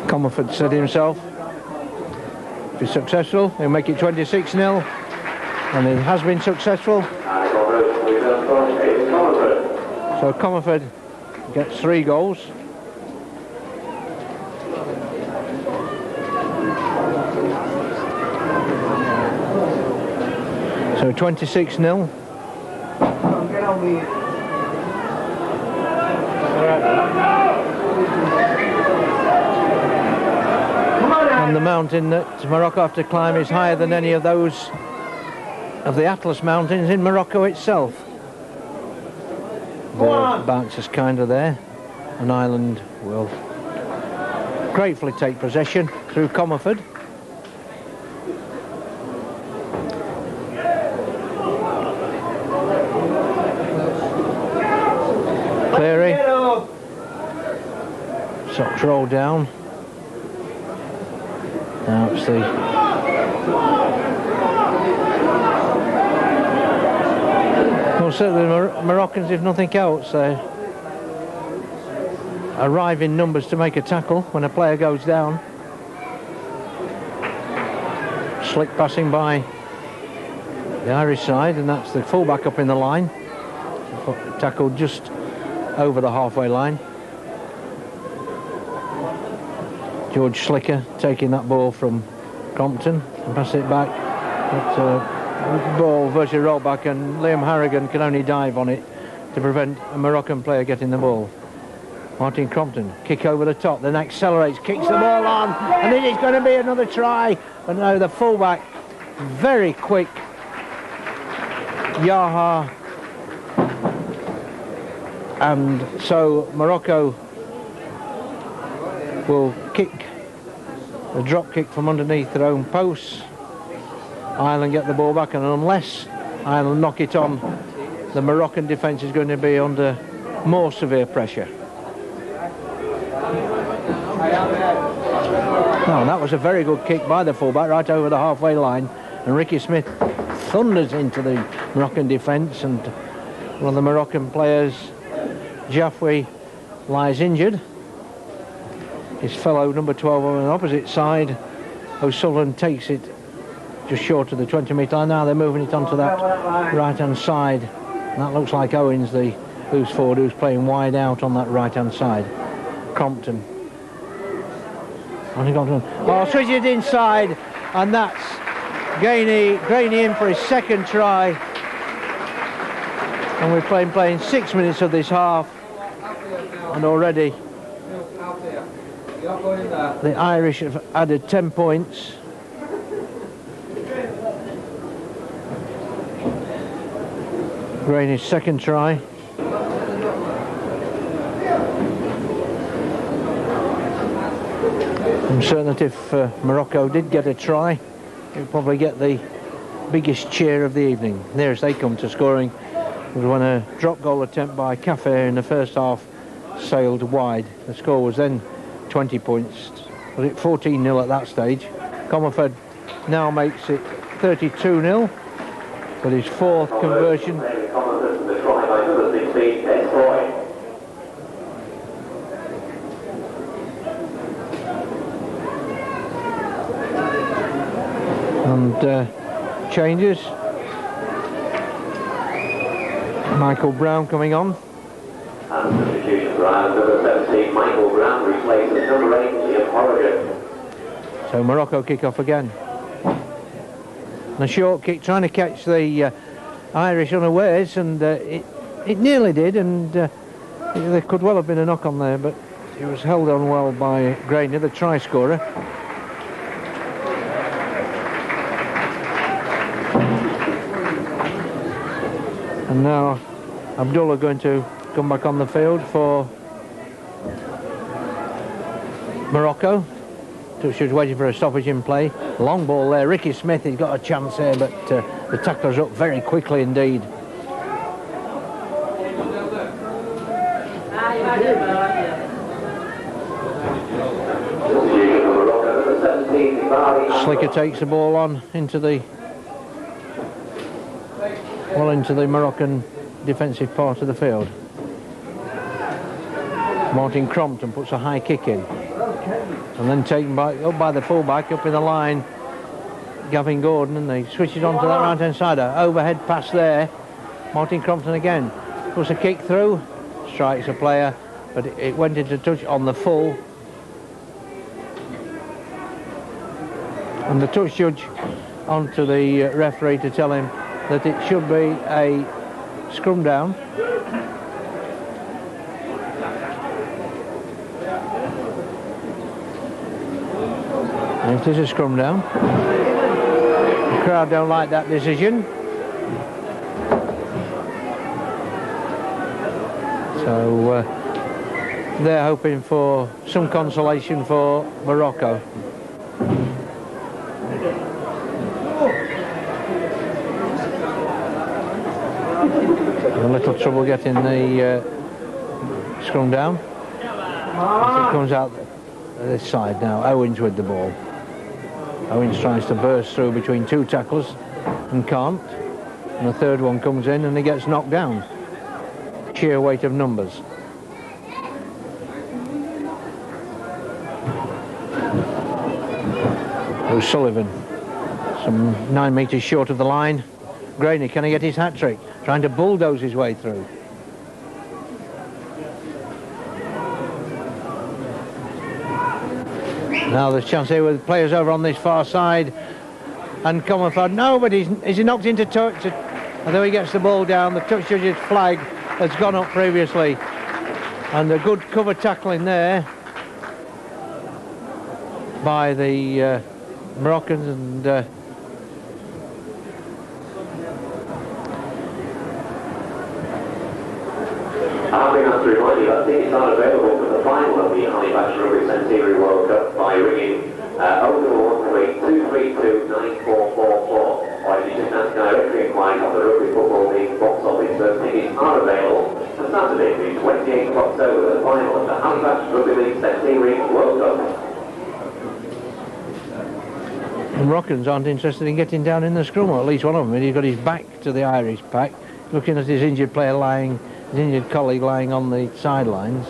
Comerford said himself, if he's successful, he'll make it 26-0, and he has been successful. So Comerford gets 3 goals. So 26-0. Get on me. And the mountain that Morocco have to climb is higher than any of those of the Atlas Mountains in Morocco itself. The bounce is kind of there, and Ireland will gratefully take possession through Comerford. Cleary. Socks roll down. Now it's the well, certainly the Moroccans, if nothing else, arrive in numbers to make a tackle when a player goes down. Slick passing by the Irish side, and that's the fullback up in the line. Tackled just over the halfway line. George Slicker taking that ball from Compton and pass it back. But, ball virtually rolled back, and Liam Harrigan can only dive on it to prevent a Moroccan player getting the ball. Martin Crompton, kick over the top, then accelerates, kicks the ball on, and it is going to be another try. But no, the fullback, very quick, Yaha, and so Morocco will kick the drop kick from underneath their own posts. Ireland get the ball back, and unless Ireland knock it on, the Moroccan defence is going to be under more severe pressure. Oh, that was a very good kick by the fullback right over the halfway line, and Ricky Smith thunders into the Moroccan defence, and one of the Moroccan players, Jaffrey, lies injured. His fellow number 12 on the opposite side, O'Sullivan, takes it just short of the 20-metre line. Now they're moving it onto that right-hand side, and that looks like Owens, the loose forward, who's playing wide out on that right-hand side. Compton. Oh, switches it inside, and that's Graney in for his second try. And we're playing 6 minutes of this half, and already the Irish have added 10 points. Graney's second try. I'm certain that if Morocco did get a try, it would probably get the biggest cheer of the evening. Nearest they come to scoring was when a drop goal attempt by Cafe in the first half sailed wide. The score was then 20 points. Was it 14-0 at that stage? Comerford now makes it 32-0 with his fourth conversion. And changes. Michael Brown coming on. And substitution for Ireland, number 17, Michael Brown, replaces number 8, Liam Horrigan. So Morocco kick off again. And a short kick trying to catch the Irish unawares, and it nearly did, and there could well have been a knock on there, but it was held on well by Graney, the try scorer. And now Abdullah going to come back on the field for Morocco. She was waiting for a stoppage in play. Long ball there. Ricky Smith, he's got a chance there, but the tackler's up very quickly indeed. Slicker takes the ball on into the Moroccan defensive part of the field. Martin Crompton puts a high kick in, and then taken up by the fullback up in the line, Gavin Gordon, and they switch it on to that right-hand side. Overhead pass there. Martin Crompton again puts a kick through, strikes a player, but it went into touch on the full. And the touch judge onto the referee to tell him that it should be a scrum down. And it is a scrum down. The crowd don't like that decision. So they're hoping for some consolation for Morocco. A little trouble getting the scrum down. As it comes out this side now. Owens with the ball. Owens tries to burst through between two tacklers and can't. And the third one comes in and he gets knocked down. Sheer weight of numbers. O'Sullivan, some 9 metres short of the line. Graney, can he get his hat-trick? Trying to bulldoze his way through. Now there's a chance here with players over on this far side. And Comerford, no, but is he knocked into touch? Although he gets the ball down, the touch judge's flag has gone up previously. And a good cover tackling there by the Moroccans, and I've been asked to remind you that tickets are available for the final of the Halifax Rugby Centenary World Cup by ringing 013-232-9444, or if you just ask directly inquiries on the Rugby Football League box office. Those tickets are available for Saturday, the 28th of October, the final of the Halifax Rugby League Centenary World Cup. The Moroccans aren't interested in getting down in the scrum, or at least one of them. He's got his back to the Irish pack, looking at his injured player lying, his injured colleague lying on the sidelines.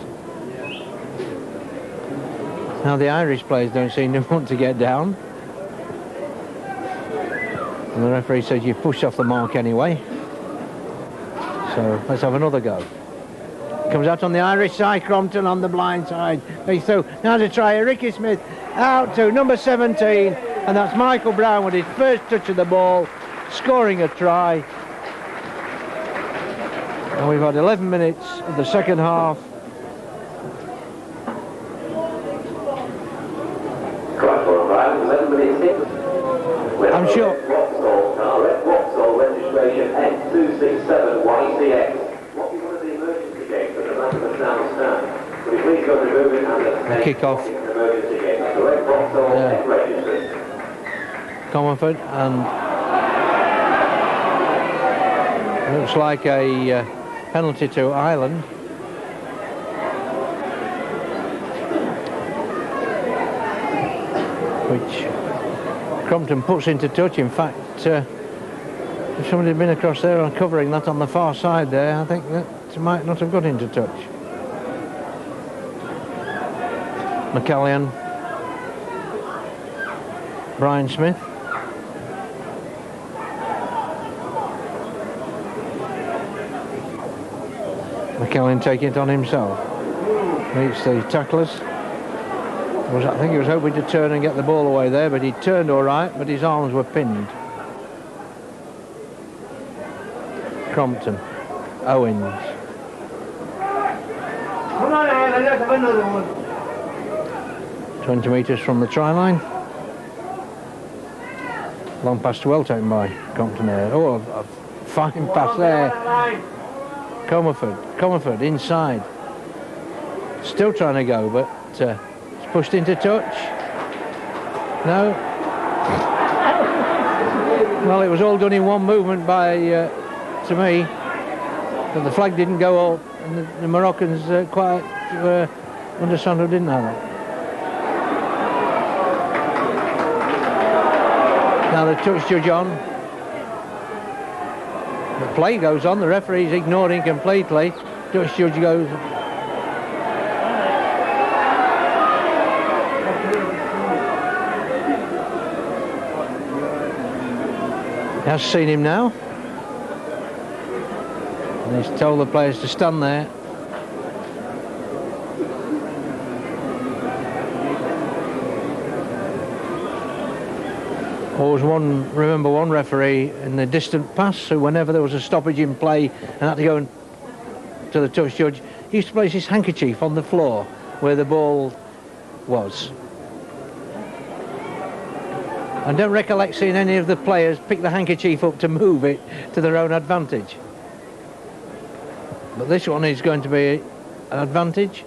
Now the Irish players don't seem to want to get down. And the referee says you've pushed off the mark anyway. So let's have another go. Comes out on the Irish side, Crompton on the blind side. He's through. Now to try it, Ricky Smith out to number 17. And that's Michael Brown with his first touch of the ball, scoring a try. And we've had 11 minutes of the second half. I'm sure. Vauxhall registration N267YCX. What is one of the emergency gates at the back of the south stand? Will you please go to moving and kick off. Emergency gate. Correct Vauxhall registry. Comerford, and looks like a penalty to Ireland. Which Crompton puts into touch. In fact, if somebody had been across there and covering that on the far side there, I think that might not have got into touch. McCallion, Brian Smith. McCallion taking it on himself. Meets the tacklers. I think he was hoping to turn and get the ball away there, but he turned all right, but his arms were pinned. Crompton, Owens. 20 metres from the try line. Long pass well taken by Crompton there. Oh, a fine pass there. Comerford inside. Still trying to go, but it's pushed into touch. No. Well, it was all done in one movement by, to me, but the flag didn't go up, and the Moroccans quite understand who didn't have it. Now the touch judge on. The play goes on, the referee's ignoring completely. Touch judge goes. He has seen him now. And he's told the players to stand there. Always remember one referee in the distant past who, whenever there was a stoppage in play and had to go to the touch judge, he used to place his handkerchief on the floor where the ball was. I don't recollect seeing any of the players pick the handkerchief up to move it to their own advantage. But this one is going to be an advantage.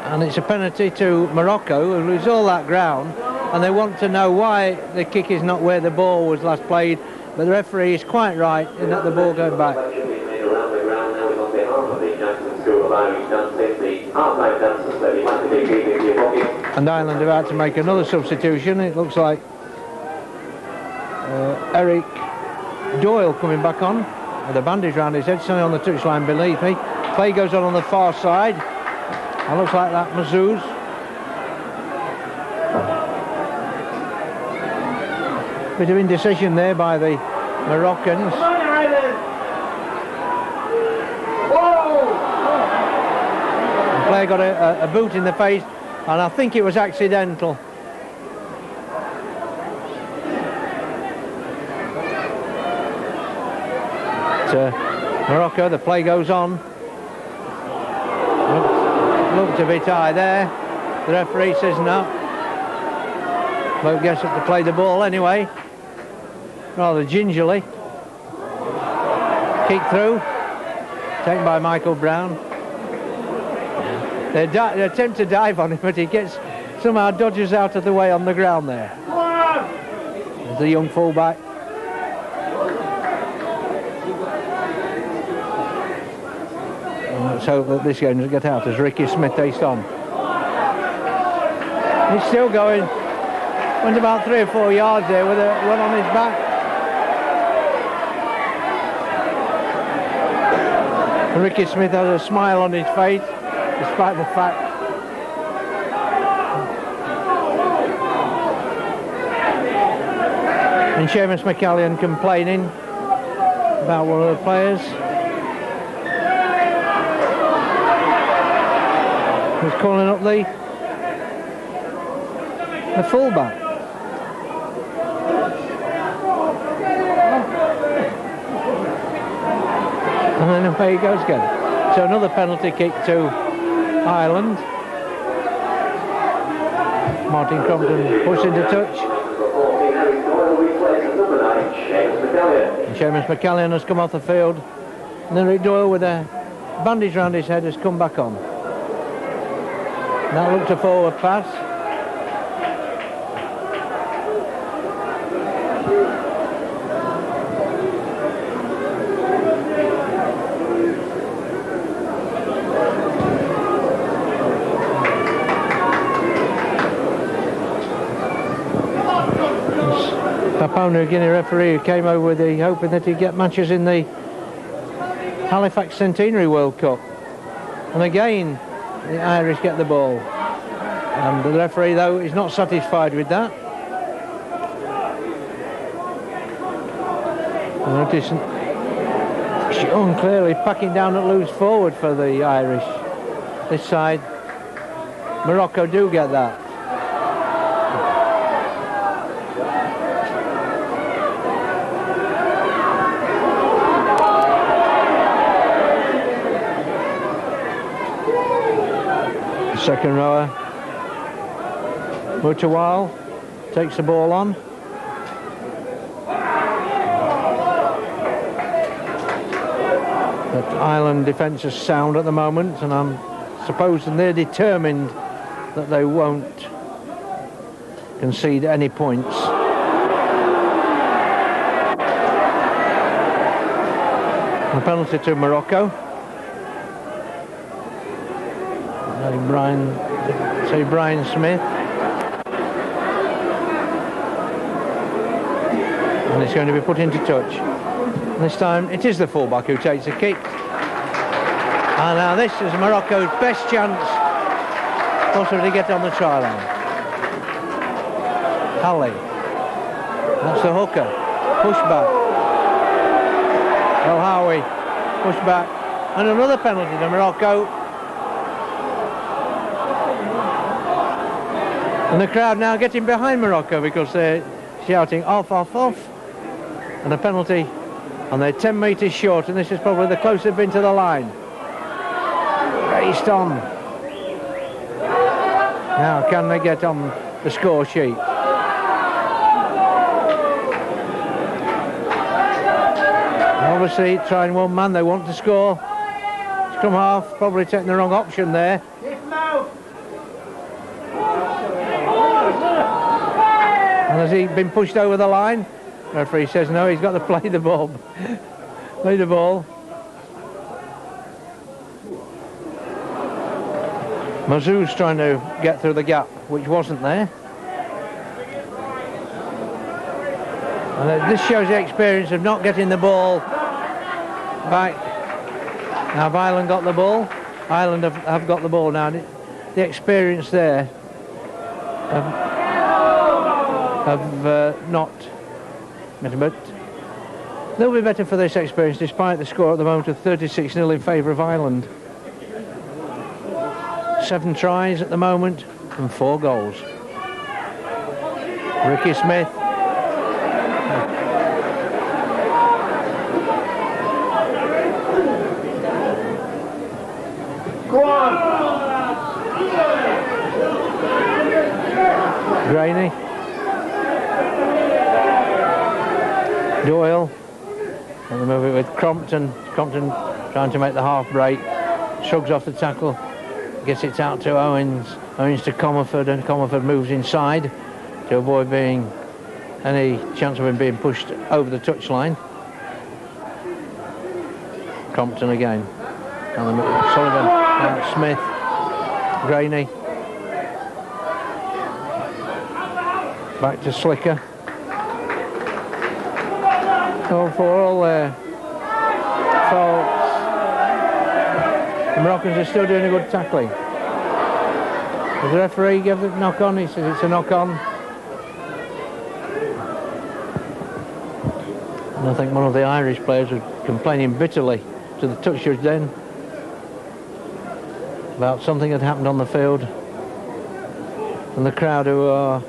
And it's a penalty to Morocco, who lose all that ground, and they want to know why the kick is not where the ball was last played. But the referee is quite right in that the ball going back. And Ireland about to make another substitution. It looks like Eric Doyle coming back on with a bandage round his head, standing on the touchline beneath me. Play goes on the far side. It looks like that Mazouz. Bit of indecision there by the Moroccans. The player got a boot in the face, and I think it was accidental. Morocco, the play goes on. Looked a bit high there. The referee says no. Bloke gets up to play the ball anyway, rather gingerly. Kick through, taken by Michael Brown. They attempt to dive on him, but he somehow dodges out of the way on the ground there. There's the young fullback. Let's hope that this game doesn't get out as Ricky Smith takes on. He's still going. Went about 3 or 4 yards there with one on his back. And Ricky Smith has a smile on his face, despite the fact and Seamus McCallion complaining about one of the players. He's calling up the fullback. And then away he goes again. So another penalty kick to Ireland. Martin Crompton pushed into touch. And Seamus McCallion has come off the field. And then Rick Doyle, with a bandage round his head, has come back on. That looked a forward pass. Papua New Guinea referee who came over with hoping that he'd get matches in the Halifax Centenary World Cup. And again, the Irish get the ball. And the referee, though, is not satisfied with that. Notice Sean clearly packing down at loose forward for the Irish. This side, Morocco do get that. Second rower, Mutawal takes the ball on. But Ireland defence is sound at the moment, and I'm supposing they're determined that they won't concede any points. A penalty to Morocco. Brian Smith, and it's going to be put into touch. And this time it is the fullback who takes the kick. And now this is Morocco's best chance possibly to get on the try line. Ali, that's the hooker, push back. El Howie, push back, and another penalty to Morocco. And the crowd now getting behind Morocco because they're shouting off, off, off. And a penalty, and they're 10 metres short, and this is probably the closest they've been to the line. Raced on. Now can they get on the score sheet? Obviously trying one man, they want to score. Scrum half probably taking the wrong option there. And has he been pushed over the line? The referee says no, he's got to play the ball. Play the ball. Mazou's trying to get through the gap, which wasn't there. And this shows the experience of not getting the ball back. Now have Ireland got the ball? Ireland have got the ball now. The experience there of not... But they'll be better for this experience despite the score at the moment of 36-0 in favour of Ireland. 7 tries at the moment and 4 goals. Ricky Smith. Go on. Graney. Doyle. And they move it with Crompton. Crompton trying to make the half break. Shrugs off the tackle. Gets it out to Owens. Owens to Comerford, and Comerford moves inside to avoid being any chance of him being pushed over the touchline. Crompton again. And Sullivan, Smith, Graney. Back to Slicker. Oh, for all their faults, the Moroccans are still doing a good tackling. Does the referee give the knock on? He says it's a knock on. And I think one of the Irish players was complaining bitterly to the touch judge then about something that happened on the field. And the crowd, who are,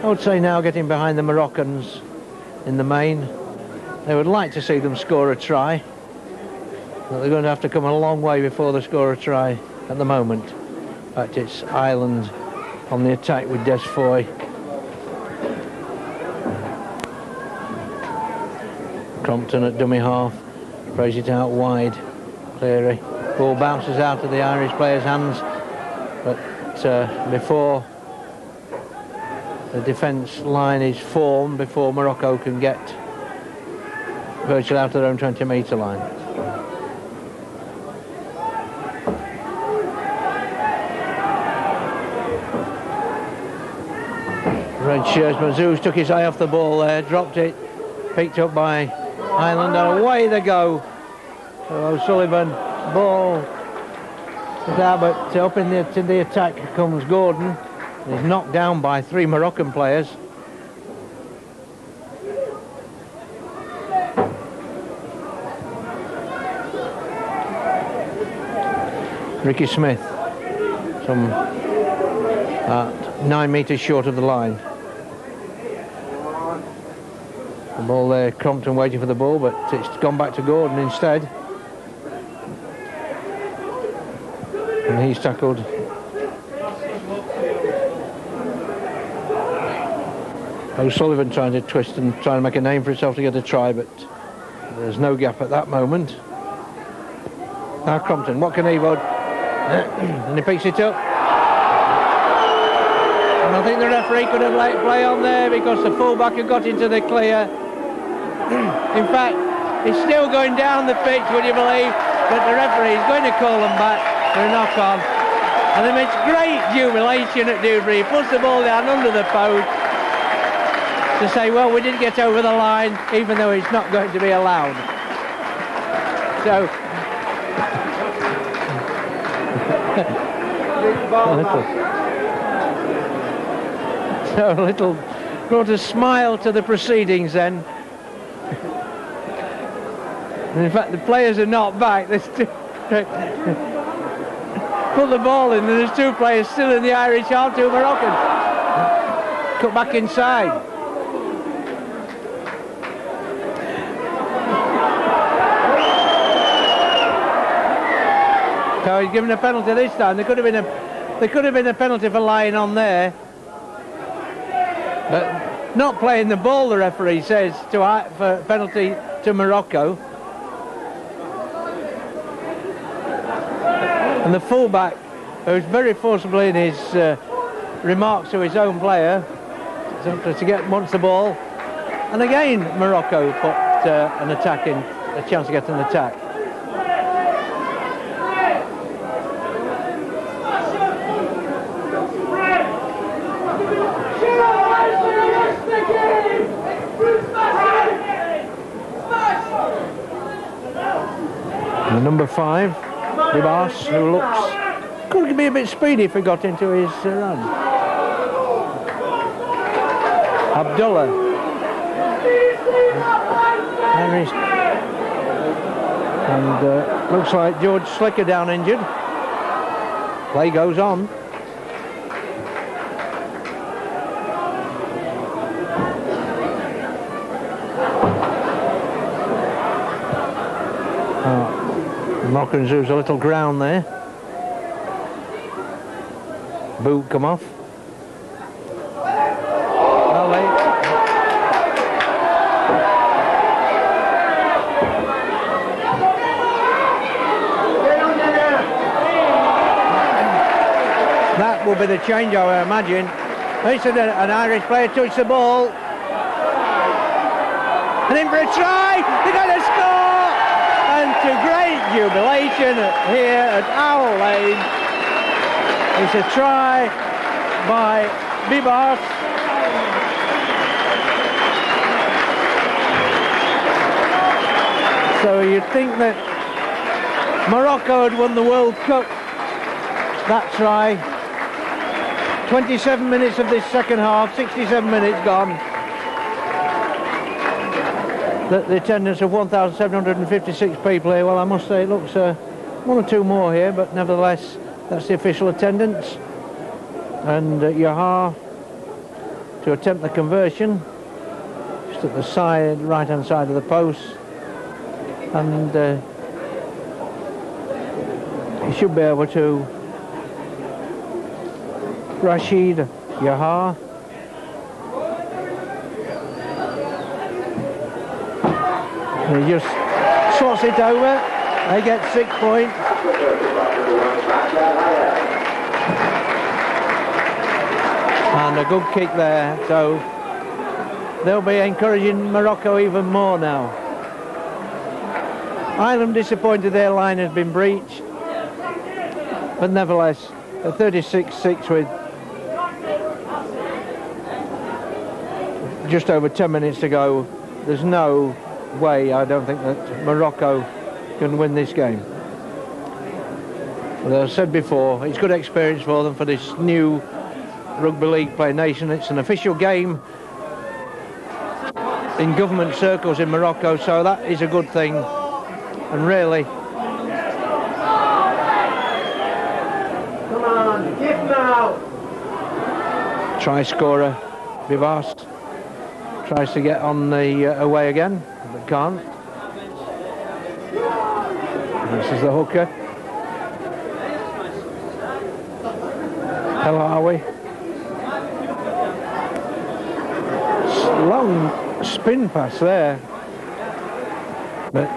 I would say now, getting behind the Moroccans in the main. They would like to see them score a try, but they're going to have to come a long way before they score a try at the moment. In fact, it's Ireland on the attack with Des Foy. Crompton at dummy half, plays it out wide. Cleary. Ball bounces out of the Irish player's hands, but before the defence line is formed, before Morocco can get virtually out of their own 20-metre line. Red shirts, Mazou's took his eye off the ball there, dropped it, picked up by Ireland, and away they go. So O'Sullivan, ball is out, but up in the attack comes Gordon. He's knocked down by 3 Moroccan players. Ricky Smith, some 9 metres short of the line. The ball there, Crompton waiting for the ball, but it's gone back to Gordon instead. And he's tackled. O'Sullivan trying to twist and trying to make a name for himself to get a try, but there's no gap at that moment. Now Crompton, what can he do? And he picks it up. And I think the referee could have let it play on there because the fullback had got into the clear. In fact, it's still going down the pitch, would you believe? But the referee is going to call them back for a knock-on. And there makes great jubilation at Dewsbury. He puts the ball down under the post to say, well, we didn't get over the line, even though it's not going to be allowed. So... a little brought a smile to the proceedings then. And in fact, the players are not back. There's put the ball in, and there's 2 players still in the Irish half, 2 Moroccans. Cut back inside. So he's given a penalty this time. There could have been a penalty for lying on there, but not playing the ball. The referee says for penalty to Morocco. And the fullback, who's very forcible in his remarks to his own player, wants the ball. And again, Morocco put a chance to get an attack. And number 5, Ribas, who looks could be a bit speedy if he got into his run. Abdullah. And looks like George Slicker down injured. Play goes on. Moroccans lose a little ground there. Boot come off. That will be the change, I imagine. An Irish player touched the ball. And in for a try! They're going to score! And to great jubilation here at Owl Lane. It's a try by Bibas. So you'd think that Morocco had won the World Cup. That try. 27 minutes of this second half, 67 minutes gone. The attendance of 1,756 people here. Well, I must say it looks one or two more here, but nevertheless that's the official attendance. And Yahar to attempt the conversion, just at the side, right hand side of the post, and he should be able to. Rashid Yahar. He just slots it over. They get 6 points. And a good kick there. So they'll be encouraging Morocco even more now. Ireland disappointed their line has been breached. But nevertheless, a 36-6 with just over 10 minutes to go. There's no way, I don't think, that Morocco can win this game. But as I said before, it's good experience for them for this new Rugby League play nation. It's an official game in government circles in Morocco, so that is a good thing. And really, come on, give now. Try scorer Vivas tries to get on the away again, but can't. This is the hooker. Helawi. Long spin pass there, but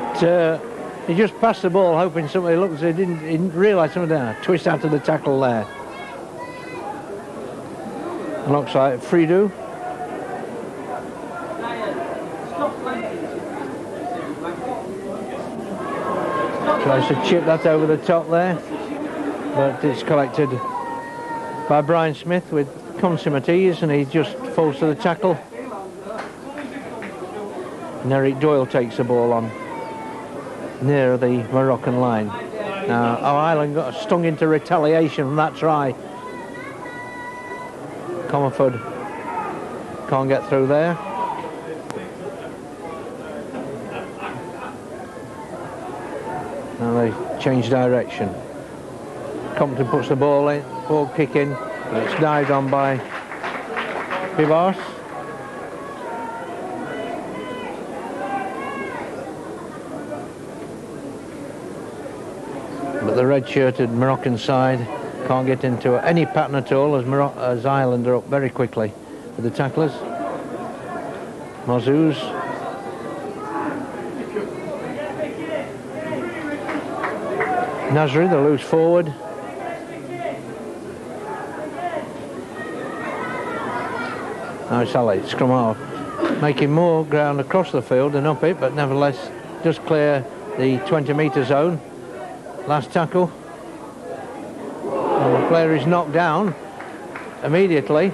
he just passed the ball hoping somebody looked. He didn't realise something there. Twist out of the tackle there. Looks like Fridu. Tries to chip that over the top there, but it's collected by Brian Smith with consummate ease, and he just falls to the tackle. And Eric Doyle takes the ball on near the Moroccan line. Now, Ireland got stung into retaliation from that try. Comerford can't get through there. Now they change direction. Compton puts the ball in, ball kick in, but it's dived on by Pibas. But the red-shirted Moroccan side can't get into any pattern at all as Ireland are up very quickly with the tacklers. Mazouz. Nasri, the loose forward. Now it's Ali, scrum half, making more ground across the field than up it, but nevertheless just clear the 20-metre zone. Last tackle. And the player is knocked down immediately.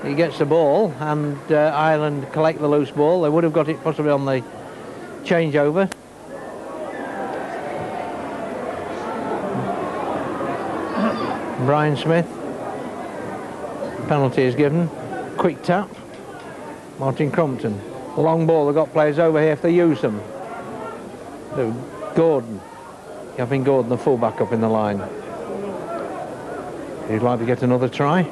He gets the ball, and Ireland collect the loose ball. They would have got it possibly on the changeover. Brian Smith. Penalty is given. Quick tap. Martin Crompton. Long ball. They've got players over here if they use them. Gordon. Gavin Gordon, the fullback, up in the line. He'd like to get another try.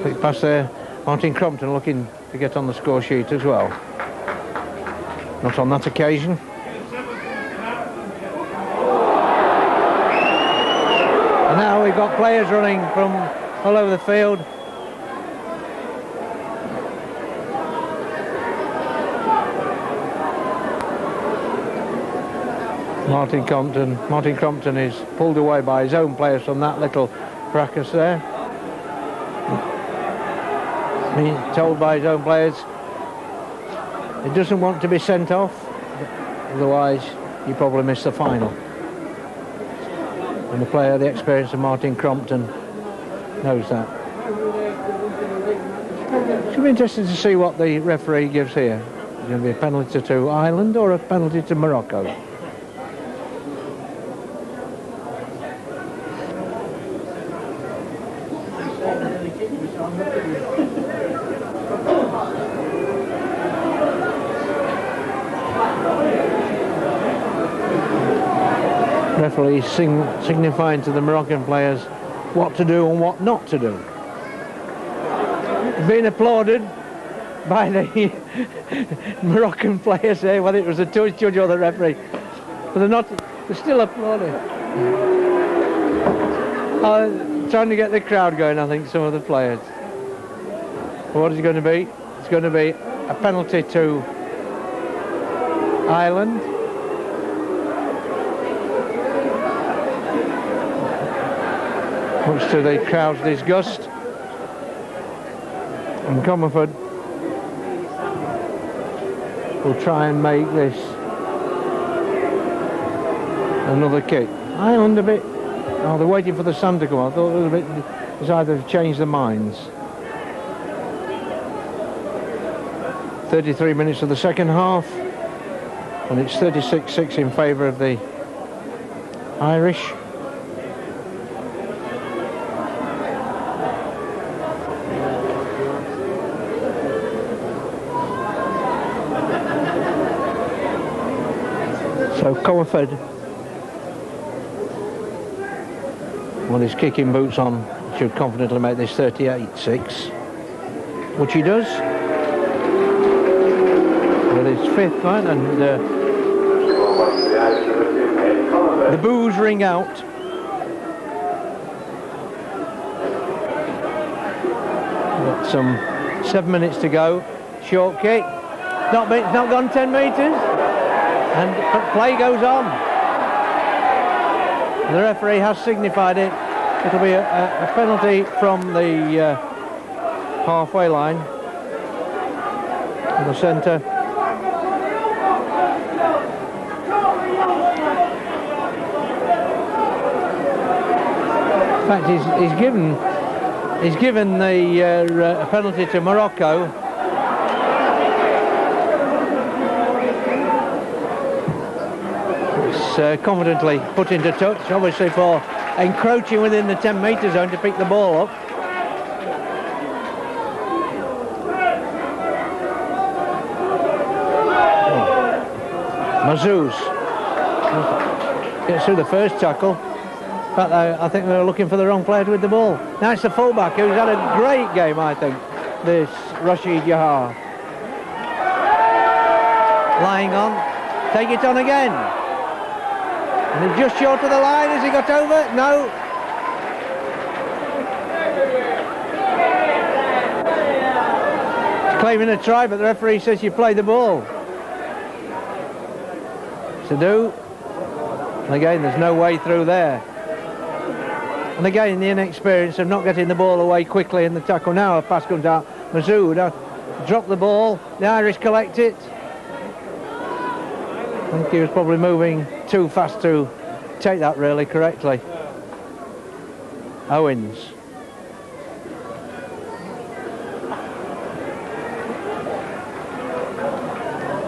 Quick pass there. Martin Crompton looking to get on the score sheet as well. Not on that occasion. And now we've got players running from all over the field. Martin Crompton is pulled away by his own players from that little fracas there. Being told by his own players he doesn't want to be sent off, otherwise you probably miss the final. And the player, the experience of Martin Crompton, knows that. It's going to be interesting to see what the referee gives here. Is it going to be a penalty to Ireland or a penalty to Morocco? Referee signifying to the Moroccan players what to do and what not to do. Being applauded by the Moroccan players there, whether it was the judge or the referee, but they're still applauding. Trying to get the crowd going, I think, some of the players. What is it going to be? It's going to be a penalty to Ireland. Much to the crowd's disgust. And Comerford will try and make this another kick. Ireland a bit... Oh, they're waiting for the sun to come on. I thought it was a bit... It's either changed their minds. 33 minutes of the second half. And it's 36-6 in favour of the Irish. So Comerford, with his kicking boots on, should confidently make this 38-6, which he does. With his fifth line, and the boos ring out. Got some 7 minutes to go. Short kick. It's not gone 10 metres. And play goes on. The referee has signified it. It'll be a penalty from the halfway line in the centre. In fact, he's given the a penalty to Morocco. Confidently put into touch, obviously for encroaching within the 10-metre zone to pick the ball up. Mazouz gets through the first tackle. But I think they were looking for the wrong player with the ball. Now it's the fullback who's had a great game, I think, this Rashid Yahar. Lying on, take it on again. And he's just short of the line. Has he got over? No. He's claiming a try, but the referee says you play the ball. Sadu. And again, there's no way through there. And again, the inexperience of not getting the ball away quickly in the tackle. Now a pass comes out. Mazoud dropped the ball. The Irish collect it. I think he was probably moving too fast to take that really correctly. Owens.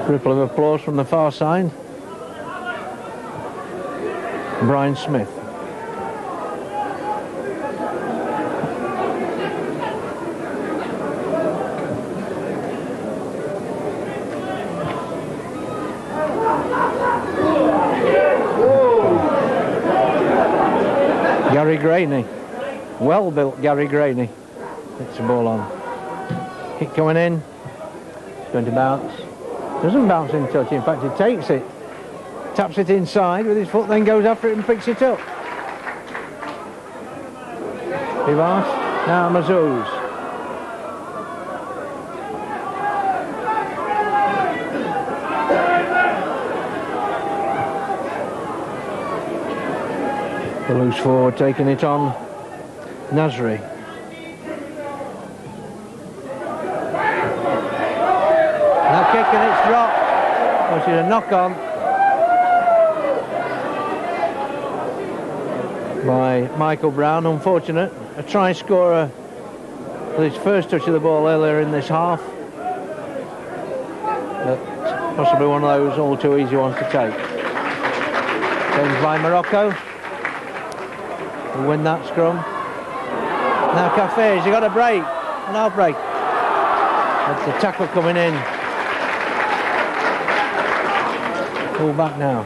Ripple of applause from the far side. Brian Smith. Gary Graney, well built Gary Graney. Hits the ball on. Kick coming in. It's going to bounce. Doesn't bounce in touch, in fact he takes it. Taps it inside with his foot, then goes after it and picks it up. Vivas, now Mazouz. The loose forward taking it on. Nasri. Now kick and it's dropped. Which is a knock on by Michael Brown. Unfortunate. A try scorer with his first touch of the ball earlier in this half. But possibly one of those all too easy ones to take. Games by Morocco. We'll win that scrum. Now Café, he got a break, an outbreak. That's the tackle coming in. Pull back now.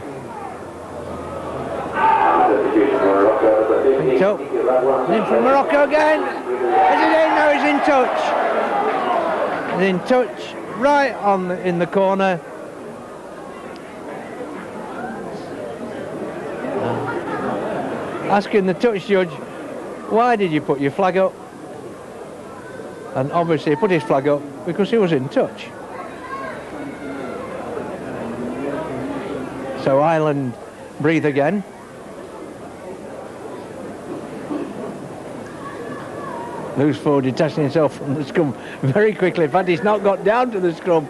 Picked up. In from Morocco again. Is it in? No, he's in touch. He's in touch right on in the corner. Asking the touch judge, why did you put your flag up? And obviously he put his flag up because he was in touch. So Ireland breathe again. Loose forward detaching himself from the scrum very quickly. In fact, he's not got down to the scrum.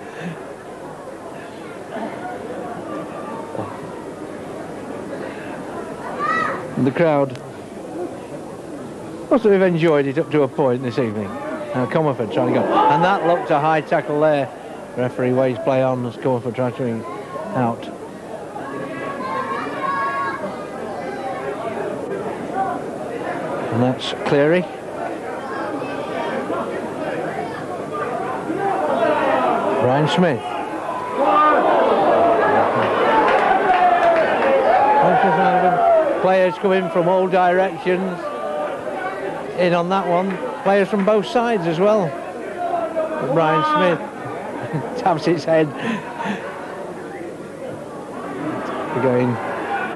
The crowd must have enjoyed it up to a point this evening. Now Comerford trying to go, and that looked a high tackle there. Referee waves play on as Comerford trying to ring out. And that's Cleary. Brian Smith. Players come in from all directions. In on that one. Players from both sides as well. But Brian Smith taps his head. Again,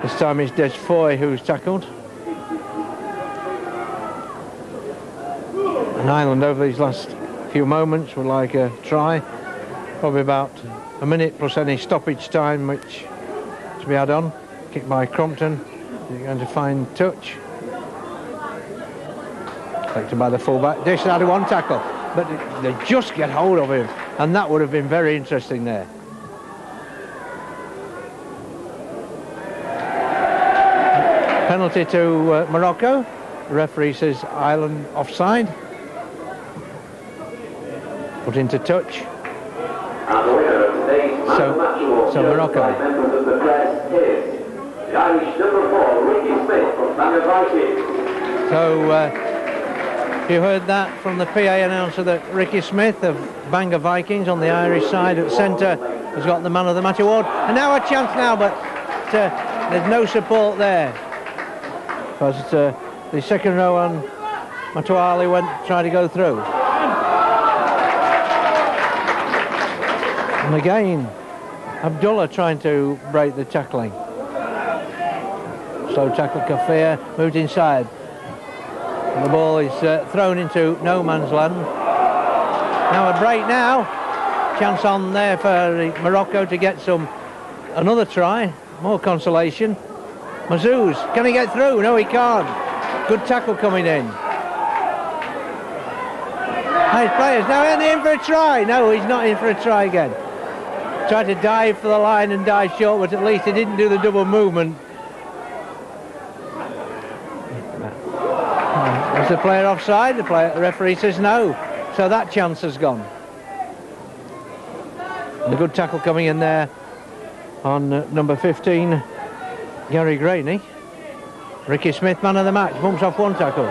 this time it's Des Foy who's tackled. And Ireland over these last few moments would like a try. Probably about a minute plus any stoppage time which to be had on. Kicked by Crompton. They're going to find touch. Collected by the fullback. Dish had one tackle, but they just get hold of him, and that would have been very interesting there. Penalty to Morocco. The referee says Ireland offside. Put into touch. And the winner of today's So Morocco. by members of the press is the Irish number 4, Ricky Smith from Bangor Vikings. So you heard that from the PA announcer that Ricky Smith of Bangor Vikings on the Irish side at centre has got the man of the match award. And now a chance now, but there's no support there. because the second row on Matuali tried to go through. And again, Abdullah trying to break the tackling. Slow tackle, Kafir moved inside. And the ball is thrown into no man's land. Now a break now. Chance on there for Morocco to get another try. More consolation. Mazouz, can he get through? No, he can't. Good tackle coming in. Nice players. Now in for a try. No, he's not in for a try again. Tried to dive for the line and dive short, but at least he didn't do the double movement. Was the player offside? The referee says no. So that chance has gone. And a good tackle coming in there on number 15, Gary Graney. Ricky Smith, man of the match, bumps off one tackle.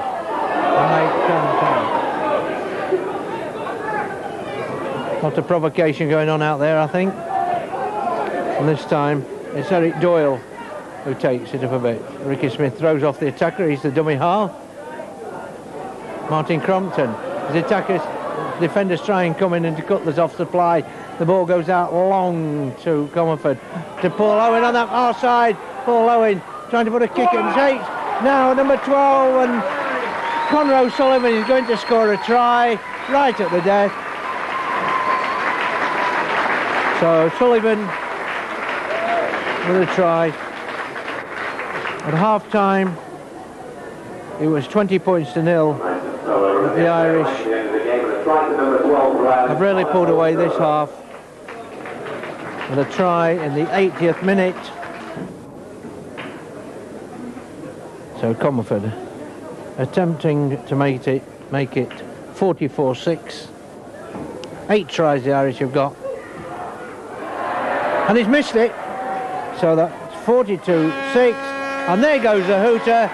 Lot of provocation going on out there, I think. And this time it's Eric Doyle who takes it up a bit. Ricky Smith throws off the attacker, he's the dummy half. Martin Crompton, the attackers, defenders try and come in and to cut this off supply. The ball goes out long to Comerford. To Paul Owen on that far side. Paul Owen trying to put a kick in. Takes now number 12 and Conroe Sullivan is going to score a try right at the death. So Sullivan with a try. At half time it was 20 points to 0. The Irish have really pulled away this half with a try in the 80th minute. So Comerford attempting to make it 44-6. 8 tries the Irish have got. And he's missed it. So that's 42-6. And there goes a hooter.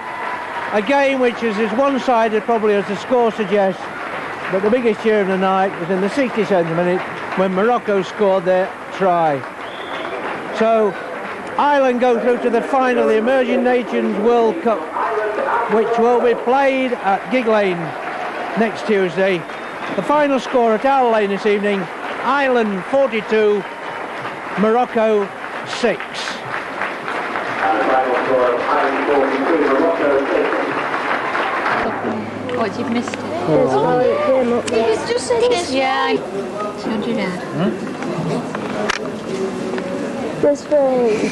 A game which is as one-sided probably as the score suggests, but the biggest cheer of the night was in the 67th minute when Morocco scored their try. So Ireland go through to the final of the Emerging Nations World Cup, which will be played at Gig Lane next Tuesday. The final score at Owl Lane this evening, Ireland 42, Morocco 6. And the final score of Ireland 42, Morocco 6. What, you've missed it? It's just said this. Yeah. Showed your dad. This way.